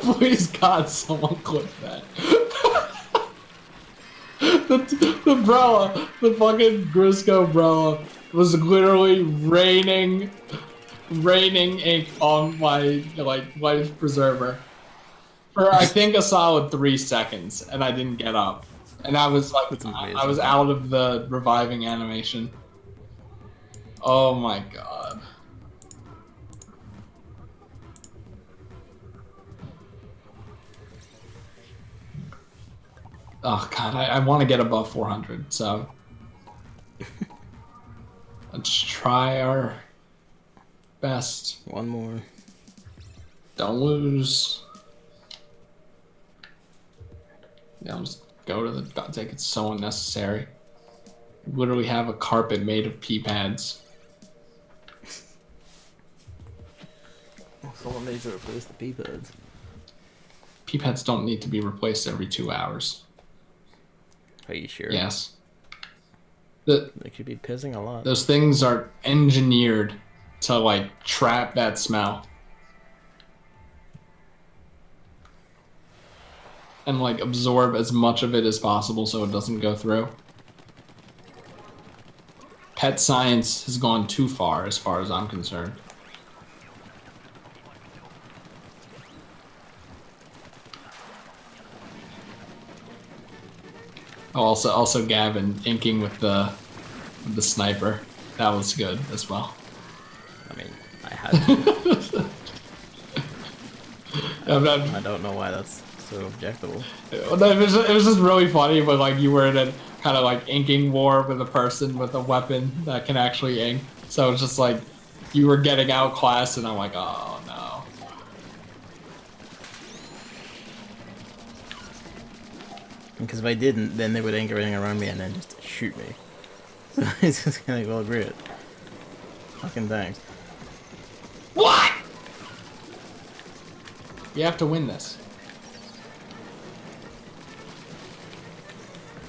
Please God, someone clip that. the umbrella, the fucking Grisco umbrella was literally raining ink on my, like, life preserver for I think a solid 3 seconds, and I didn't get up, and I was like, I was out of the reviving animation. Oh my God. Oh God, I want to get above 400, so let's try our best. One more. Don't lose. Yeah, I'll just go to the take. It's so unnecessary. Literally have a carpet made of pee pads. Someone needs to replace the pee pads. Pee pads don't need to be replaced every 2 hours. Are you sure? Yes. They could be pissing a lot. Those things are engineered to, like, trap that smell. And, like, absorb as much of it as possible so it doesn't go through. Pet science has gone too far as I'm concerned. Oh, also Gavin inking with the sniper. That was good as well. I mean, I had to. I don't know why that's so objectable. It was just really funny, but like you were in a kind of like inking war with a person with a weapon that can actually ink. So it's just like you were getting outclassed, and I'm like, oh no. Because if I didn't, then they would ink everything around me and then just shoot me. So it's just kind of like, well, great. Fucking thanks. What? You have to win this.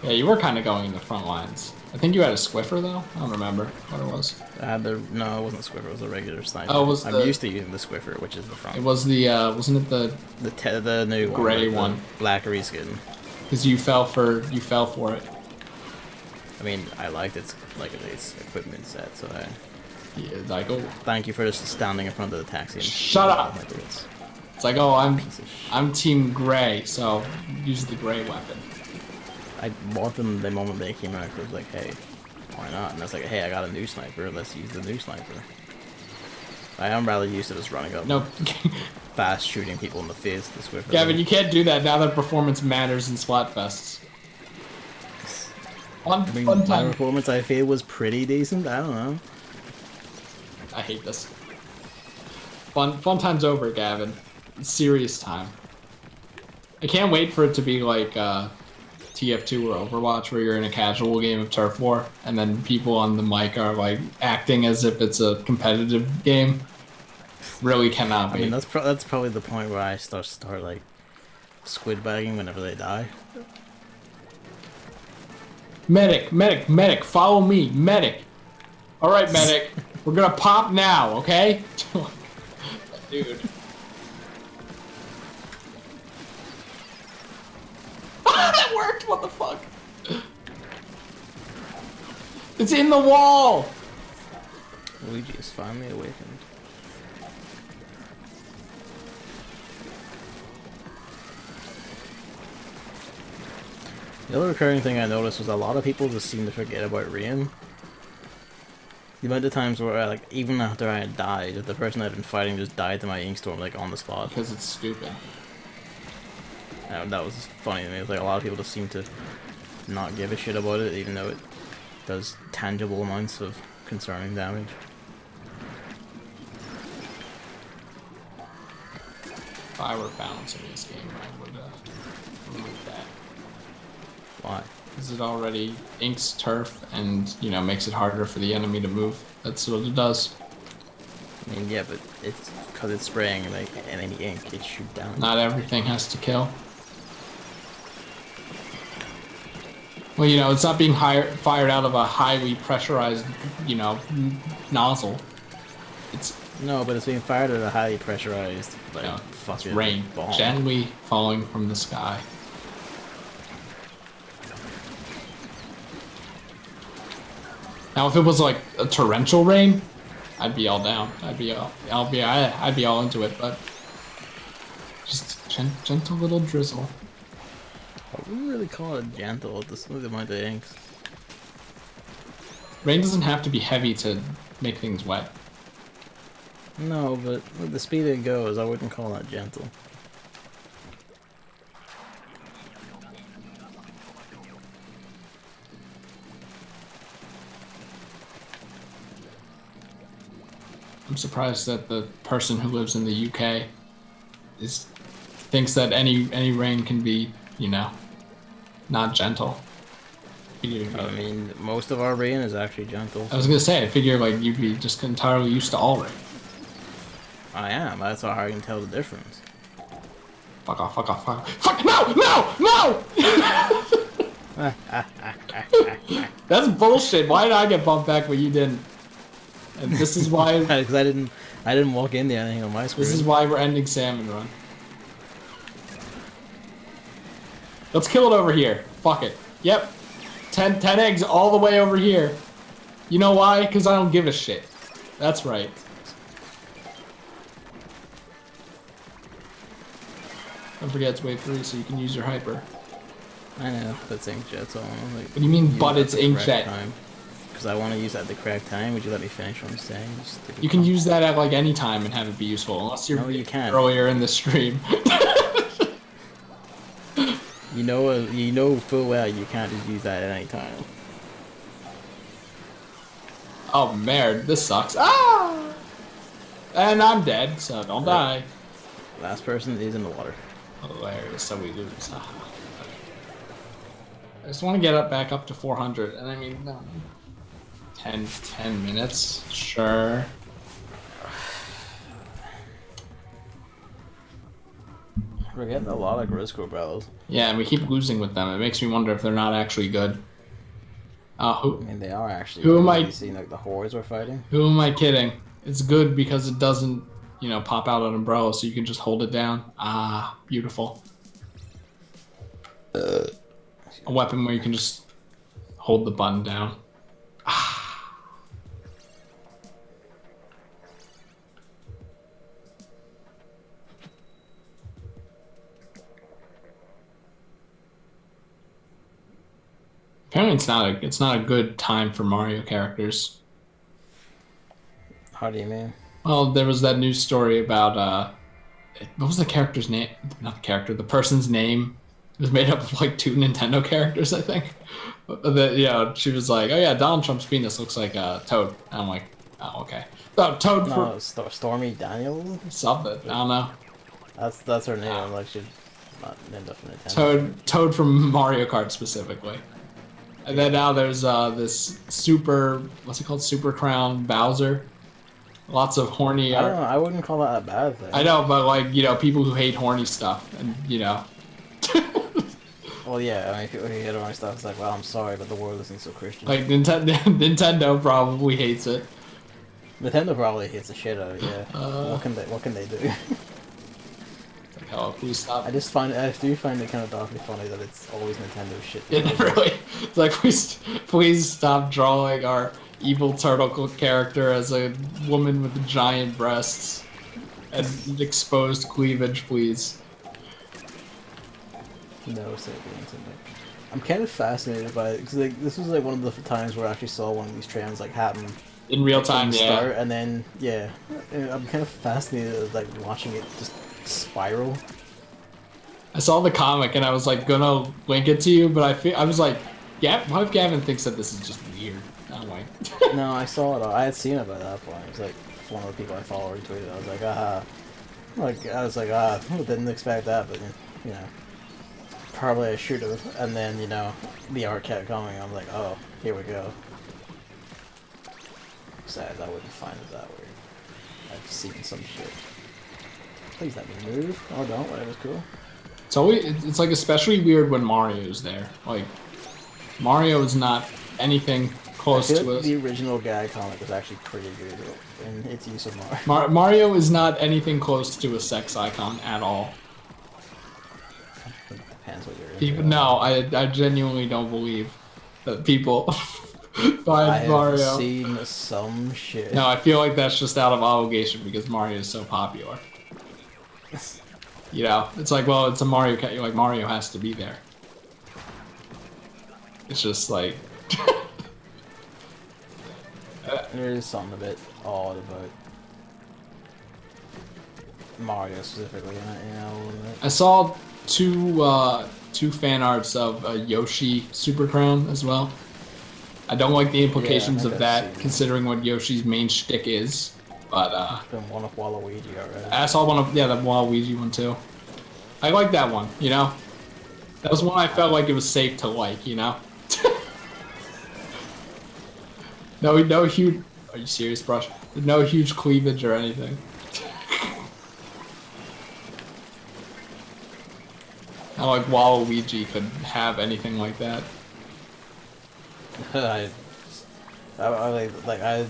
Yeah, you were kind of going in the front lines. I think you had a Squiffer, though? I don't remember what it was. I had the... No, it wasn't a Squiffer. It was a regular sniper. Oh, it was I'm used to using the Squiffer, which is the front. It was the, wasn't it the new gray one? Black reskin. Because you fell for it. I mean, I liked its equipment set, so I... Yeah, like, oh. Thank you for just standing in front of the taxi and shut up! It's like, oh, Piece of shit. I'm Team Gray, so use the gray weapon. I bought them the moment they came out. I was like, hey, why not? And I was like, hey, I got a new sniper. Let's use the new sniper. I am rather used to just running up, No, fast shooting people in the face this way. Gavin, you can't do that now that performance matters in Splatfests. I mean, Fun my time. performance I feel was pretty decent. I don't know. I hate this. Fun time's over, Gavin. It's serious time. I can't wait for it to be like TF2 or Overwatch, where you're in a casual game of turf war, and then people on the mic are like acting as if it's a competitive game. Really cannot be. I mean, that's probably the point where I start like squid bagging whenever they die. Medic, follow me, medic. All right, medic, we're gonna pop now, okay? Dude. That worked. What the fuck? It's in the wall. Luigi is finally awakened. The other recurring thing I noticed was a lot of people just seem to forget about Rain. The amount of times where, like, even after I had died, the person I'd been fighting just died to my Inkstorm, like, on the spot. Because it's stupid. And that was funny to me. It was like a lot of people just seem to not give a shit about it, even though it does tangible amounts of concerning damage. If I were balancing this game, I would remove that. Why? Because it already inks turf and, you know, makes it harder for the enemy to move. That's what it does. I mean, yeah, but it's because it's spraying like any ink, it shoot down. Not everything has to kill. Well, you know, it's not being fired out of a highly pressurized, you know, nozzle. It's No, but it's being fired at a highly pressurized, like, you know, fucking it's rain bomb. gently falling from the sky. Now, if it was like a torrential rain, I'd be all down. I'd be all into it. But just gentle little drizzle. I wouldn't really call it gentle at the smooth amount of inks. Rain doesn't have to be heavy to make things wet. No, but with the speed it goes, I wouldn't call that gentle. I'm surprised that the person who lives in the UK thinks that any rain can be, you know, not gentle. I mean, most of our rain is actually gentle. I was gonna say, I figure like you'd be just entirely used to all rain. I am. That's how I can tell the difference. Fuck off! Fuck off! Fuck off! Fuck! No! No! That's bullshit. Why did I get bumped back but you didn't? And this is why. Because I didn't walk in there anything on my screen. This is why we're ending Salmon Run. Let's kill it over here. Fuck it. Yep. 10 eggs all the way over here. You know why? Because I don't give a shit. That's right. Don't forget it's wave 3, so you can use your hyper. I know, that's inkjet, so I want to, like... What do you mean, but it's inkjet? Because I want to use that at the correct time. Would you let me finish what I'm saying? You can use that at like any time and have it be useful, unless you're no, you can't. Earlier in the stream. You know full well you can't just use that at any time. Oh man, this sucks. Ah! And I'm dead, so don't die. Last person is in the water. Hilarious, so we lose. I just want to get back up to 400, and I mean, no. 10 minutes, sure. We're getting a lot of Grisco brothers. Yeah, and we keep losing with them. It makes me wonder if they're not actually good. Who? I mean, they are actually. Who am I? You see, like the hordes we're fighting. Who am I kidding? It's good because it doesn't, you know, pop out an umbrella, so you can just hold it down. Ah, beautiful. A weapon where you can just hold the button down. Ah. Apparently, it's not a good time for Mario characters. How do you mean? Well, there was that news story about what was the character's name? Not the character, the person's name. It was made up of like two Nintendo characters, I think. That she was like, "Oh yeah, Donald Trump's penis looks like Toad." And I'm like, "Oh okay." Oh, Toad for No, Stormy Daniels. something. I don't know. That's her name. Like she's not named after Nintendo. Toad from Mario Kart specifically. And then now there's this what's it called? Super Crown Bowser. Lots of horny I don't art. know. I wouldn't call that a bad thing. I know, but like, people who hate horny stuff and Well, yeah. I mean, people who hate on stuff, it's like, well, I'm sorry, but the world isn't so Christian. like Nintendo probably hates it. Nintendo probably hates the shit out of it. Yeah. What can they do? Like, oh, please stop. I do find it kind of darkly funny that it's always Nintendo shit. It really, it's like, please stop drawing our evil turtle character as a woman with giant breasts and exposed cleavage, please. No, say Nintendo. I'm kind of fascinated by it because like this was like one of the times where I actually saw one of these trends like happen In real like, from time, the yeah. start, and then and I'm kind of fascinated like watching it just spiral. I saw the comic and I was like gonna link it to you, but I was like, yeah, what if Gavin thinks that this is just weird? I'm like, No, I saw it. I had seen it by that point. It was like one of the people I follow retweeted. I was like, didn't expect that, but you know, probably I should have. And then the art kept coming. I'm like, oh, here we go. Sad, I wouldn't find it that weird. I've seen some shit. Please let me move. Oh, don't. Whatever's cool. it's like especially weird when Mario's there. Like, Mario is not anything close I feel to like us. the original gag comic was actually pretty good in its use of Mario. Mario is not anything close to a sex icon at all. It depends what you're into. Even no, I genuinely don't believe that people find I have Mario. seen some shit. No, I feel like that's just out of obligation because Mario is so popular. It's like, well, it's a Mario. Like, Mario has to be there. It's just like. There is something a bit odd about Mario specifically, I saw two fan arts of Yoshi Super Crown as well. I don't like the implications of that, considering what Yoshi's main shtick is. But been one of Waluigi already. I saw one of the Waluigi one too. I like that one. That was one I felt like it was safe to like. No huge. Are you serious, Brush? No huge cleavage or anything. Not like Waluigi could have anything like that. I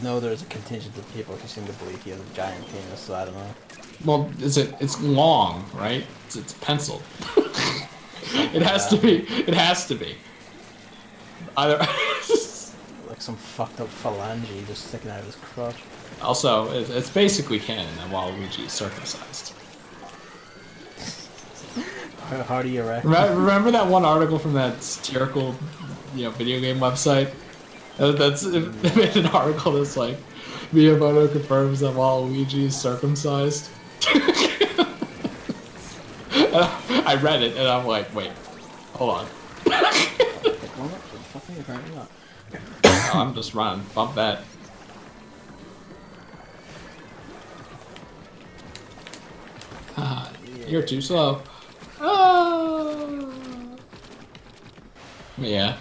know there's a contingent of people who seem to believe he has a giant penis, so I don't know. Well, it's long, right? It's penciled. It has to be. It has to be. Either. Like some fucked up phalange just sticking out of his crotch. Also, it's basically canon that Waluigi is circumcised. How do you reckon? Remember that one article from that satirical, video game website? They made an article that's like, Miyamoto confirms that Waluigi is circumcised. I read it and I'm like, wait, hold on. Oh, I'm just running. Bump that. You're too slow. Yeah.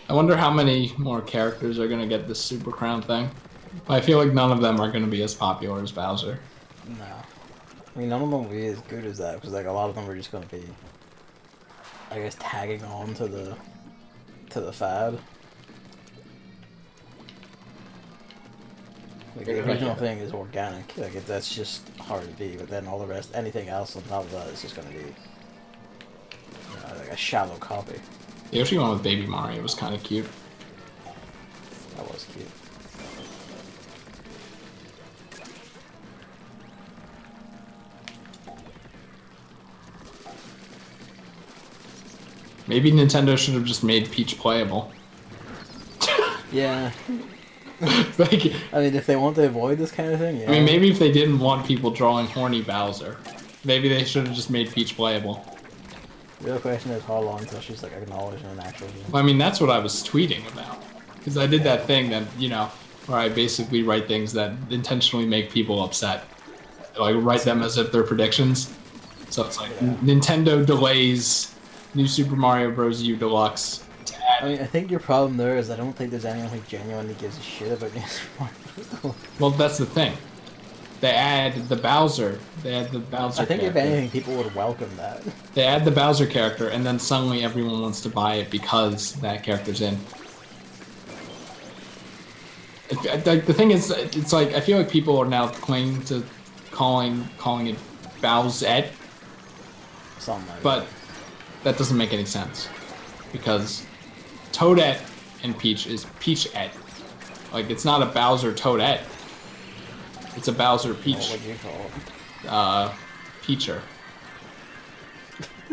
I wonder how many more characters are gonna get this Super Crown thing. I feel like none of them are gonna be as popular as Bowser. No. I mean, none of them will be as good as that, because like a lot of them are just gonna be, I guess, tagging on to the fad. Like, the original thing is organic, like that's just hard to be, but then all the rest, anything else on top of that is just gonna be, like a shallow copy. The Yoshi one with Baby Mario was kind of cute. That was cute. Maybe Nintendo should have just made Peach playable. Yeah. Like, I mean, if they want to avoid this kind of thing, yeah. I mean, maybe if they didn't want people drawing horny Bowser, maybe they should have just made Peach playable. The real question is how long until she's like acknowledged in an actual game. Well, I mean, that's what I was tweeting about. Because I did that thing that, you know, where I basically write things that intentionally make people upset. Like, write them as if they're predictions. So it's like, Nintendo delays New Super Mario Bros. U Deluxe. I mean, I think your problem there is I don't think there's anyone who genuinely gives a shit about New Super Mario Bros. Well, that's the thing. They add the Bowser. They add the Bowser I think character. if anything, people would welcome that. They add the Bowser character, and then suddenly everyone wants to buy it because that character's in. Like the thing is, it's like I feel like people are now clinging to calling it Bowsette, Something like but that doesn't make any sense because Toadette and Peach is Peachette. Like it's not a Bowser Toadette. It's a Bowser Peach. What would you call it? Peacher.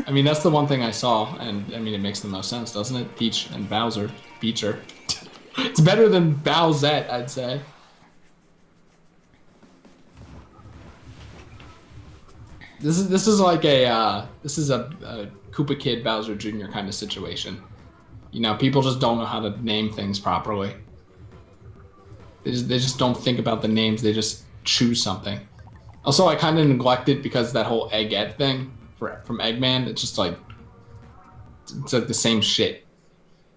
I mean, that's the one thing I saw, and I mean, it makes the most sense, doesn't it? Peach and Bowser. Peacher. It's better than Bowsette, I'd say. This is like a Koopa Kid Bowser Jr. kind of situation. You know, people just don't know how to name things properly. They just don't think about the names. They just choose something. Also, I kind of neglect it because that whole Eggette thing from Eggman, it's just like it's like the same shit.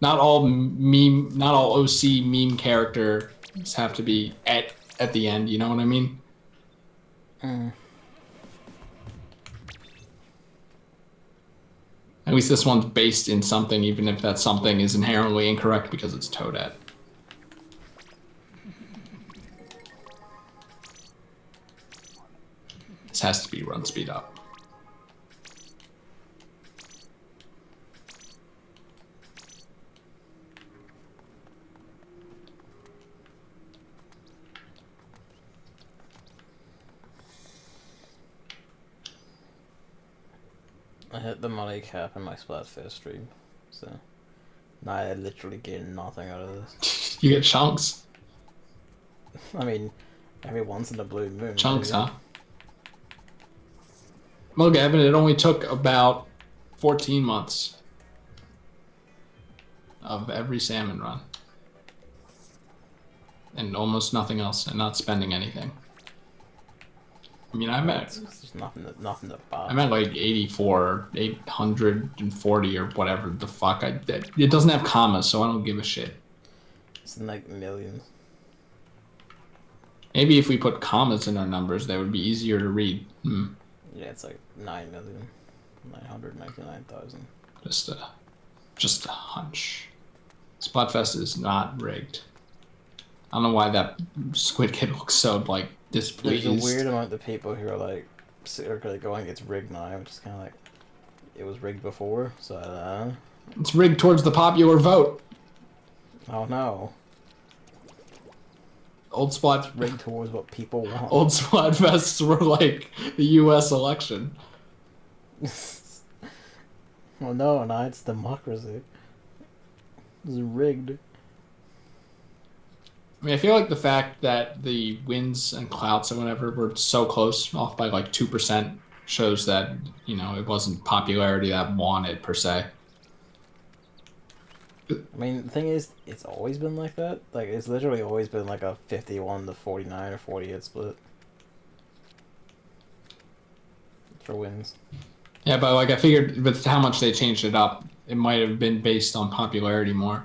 Not all OC meme characters have to be at the end. You know what I mean? At least this one's based in something, even if that something is inherently incorrect because it's Toadette. This has to be run speed up. I hit the money cap in my Splatfest stream, so now I literally gain nothing out of this. You get chunks. I mean, every once in a blue moon. Chunks, maybe. huh? Well, Gavin, it only took about 14 months of every salmon run. And almost nothing else, and not spending anything. I mean, I'm at There's nothing to buy. I'm at like 84 or 840 or whatever the fuck. It doesn't have commas, so I don't give a shit. It's in like millions. Maybe if we put commas in our numbers, that would be easier to read. Yeah, it's like 9,999,000. Just a hunch. Splatfest is not rigged. I don't know why that Squid Kid looks so like displeased. There's a weird amount of people who are like going, it's rigged now, which is kind of like it was rigged before. So It's rigged towards the popular vote. oh no, Old Splat rigged towards what people want. Old Splatfests were like the U.S. election. Well, no, it's democracy. It's rigged. I mean, I feel like the fact that the wins and clouts and whatever were so close, off by like 2%, shows that, you know, it wasn't popularity that won it per se. I mean, the thing is, it's always been like that. Like, it's literally always been like a 51 to 49 or 48 split for wins. Yeah, but like I figured with how much they changed it up, it might have been based on popularity more.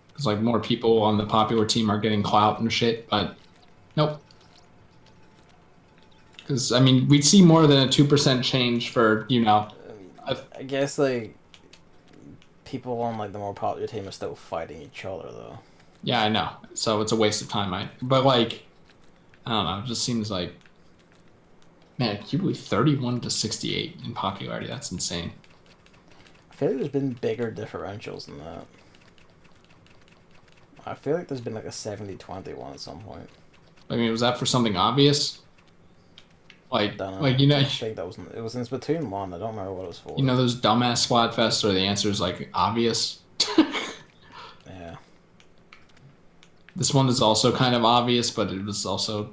Because like more people on the popular team are getting clout and shit, but nope. Because I mean, we'd see more than a 2% change for, you know. I guess like people on like the more popular team are still fighting each other though. Yeah, I know. So it's a waste of time. But like, I don't know. It just seems like, man, can you believe 31 to 68 in popularity? That's insane. I feel like there's been bigger differentials than that. I feel like there's been like a 70-20 one at some point. I mean, was that for something obvious? Don't know. Like you know, I think that was it was in Splatoon 1. I don't remember what it was for. you know those dumbass Splatfests where the answer is like obvious. Yeah. This one is also kind of obvious, but it was also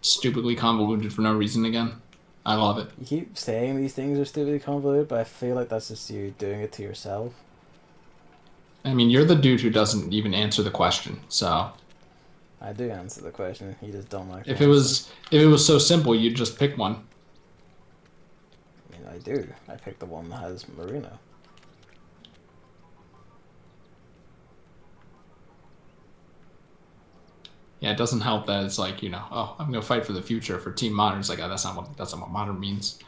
stupidly convoluted for no reason again. I love it. You keep saying these things are stupidly convoluted, but I feel like that's just you doing it to yourself. I mean, you're the dude who doesn't even answer the question, so. I do answer the question. You just don't like. If it was so simple, you'd just pick one. I mean, I do. I picked the one that has Marino. Yeah, it doesn't help that it's like, you know, oh, I'm gonna fight for the future for Team Modern. It's like, oh, that's not what modern means.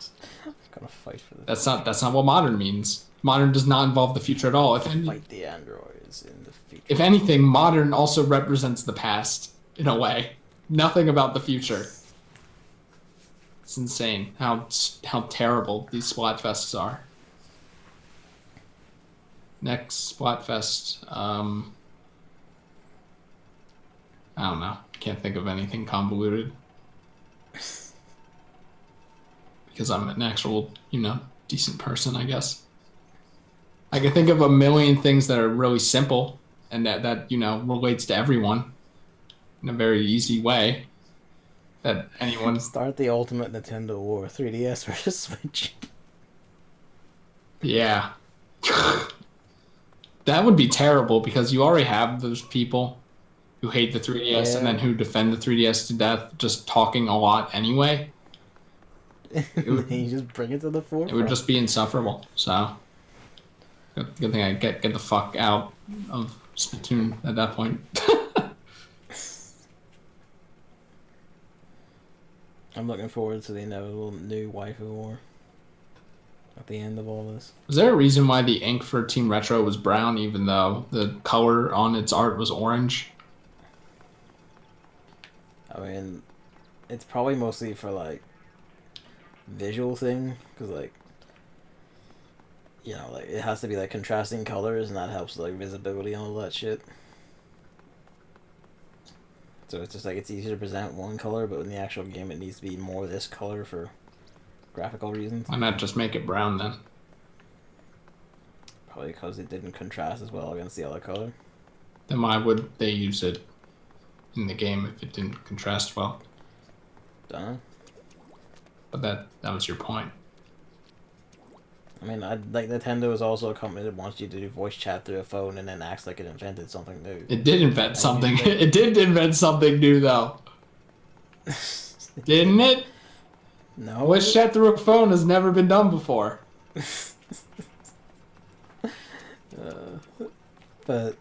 I'm gonna fight for the. That's not what modern means. Modern does not involve the future at all. Fight the androids in the future. If anything, modern also represents the past in a way. Nothing about the future. It's insane how terrible these Splatfests are. Next Splatfest, I don't know. Can't think of anything convoluted. Because I'm an actual, you know, decent person, I guess. I can think of a million things that are really simple and that you know, relates to everyone in a very easy way. That anyone... Start the ultimate Nintendo war, 3DS versus Switch. Yeah. That would be terrible because you already have those people who hate the 3DS and then who defend the 3DS to death, just talking a lot anyway. You just bring it to the forefront. It would just be insufferable. So, good thing I get the fuck out of Splatoon at that point. I'm looking forward to the inevitable new waifu war at the end of all this. Was there a reason why the ink for Team Retro was brown, even though the color on its art was orange? I mean, it's probably mostly for like visual thing, because like, you know, like it has to be like contrasting colors, and that helps like visibility and all that shit. So it's just like it's easier to present one color, but in the actual game it needs to be more this color for graphical reasons. Why not just make it brown then? Probably because it didn't contrast as well against the other color. Then why would they use it in the game if it didn't contrast well? Dunno. But that was your point. I mean, like Nintendo is also a company that wants you to do voice chat through a phone and then acts like it invented something new. It did invent something. It did invent something new, though. Didn't it? No. Voice chat through a phone has never been done before. But,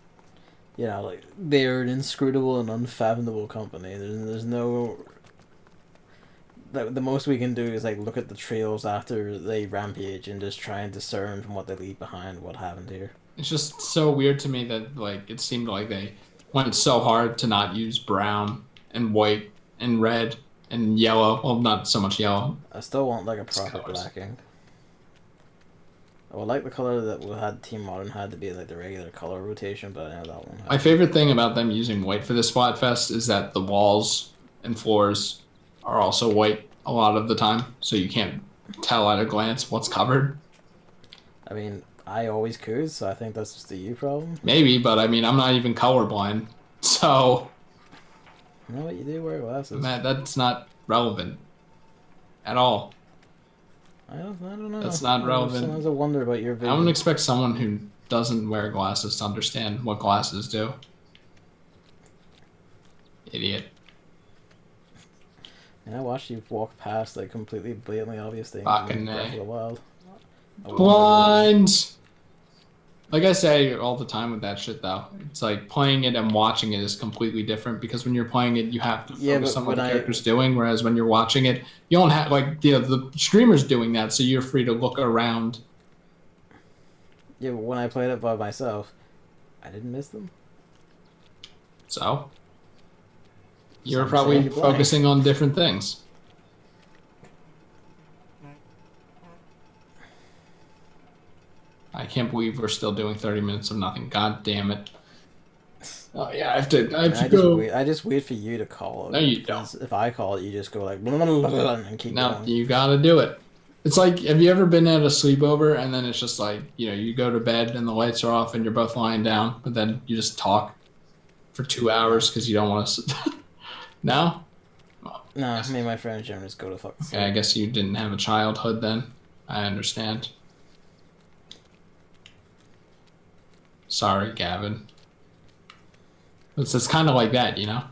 you know, like, they're an inscrutable and unfathomable company. There's no... Like, the most we can do is, like, look at the trails after they rampage and just try and discern from what they leave behind what happened here. It's just so weird to me that, like, it seemed like they went so hard to not use brown and white and red and yellow. Well, not so much yellow. I still want, like, a proper black ink. I would like the color that we had Team Modern had to be, like, the regular color rotation, but I know that one. My favorite thing about them using white for this Splatfest is that the walls and floors are also white a lot of the time, so you can't tell at a glance what's covered. I mean, I always could, so I think that's just a you problem. Maybe, but I mean, I'm not even colorblind, so... You know what, you do wear glasses. Matt, that's not relevant at all. I don't know. That's not relevant. Sometimes I wonder about your vision. I wouldn't expect someone who doesn't wear glasses to understand what glasses do. Idiot. And I watched you walk past like completely blatantly obvious things. Fucking Breath of the Wild. Blind! Like I say all the time with that shit, though. It's like playing it and watching it is completely different, because when you're playing it, you have to focus on what the character's doing, whereas when you're watching it, you don't have, like, you know, the streamer's doing that, so you're free to look around. Yeah, but when I played it by myself, I didn't miss them. So? You're probably focusing on different things. I can't believe we're still doing 30 minutes of nothing. God damn it. Oh yeah, I have to I just wait for you to call No, it. you don't. Because if I call it, you just go like blah, blah, blah, blah, and keep No, going. you gotta do it. It's like, have you ever been at a sleepover and then it's just like, you go to bed and the lights are off and you're both lying down, but then you just talk for 2 hours because you don't want to. No? Well, No, me and my friend Jim just go to fuck okay, I guess you didn't have a childhood then. I understand. Sorry, Gavin. It's kind of like that, you know?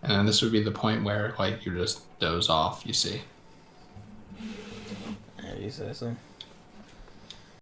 And then this would be the point where, like, you just doze off, you see. Yeah, you say so.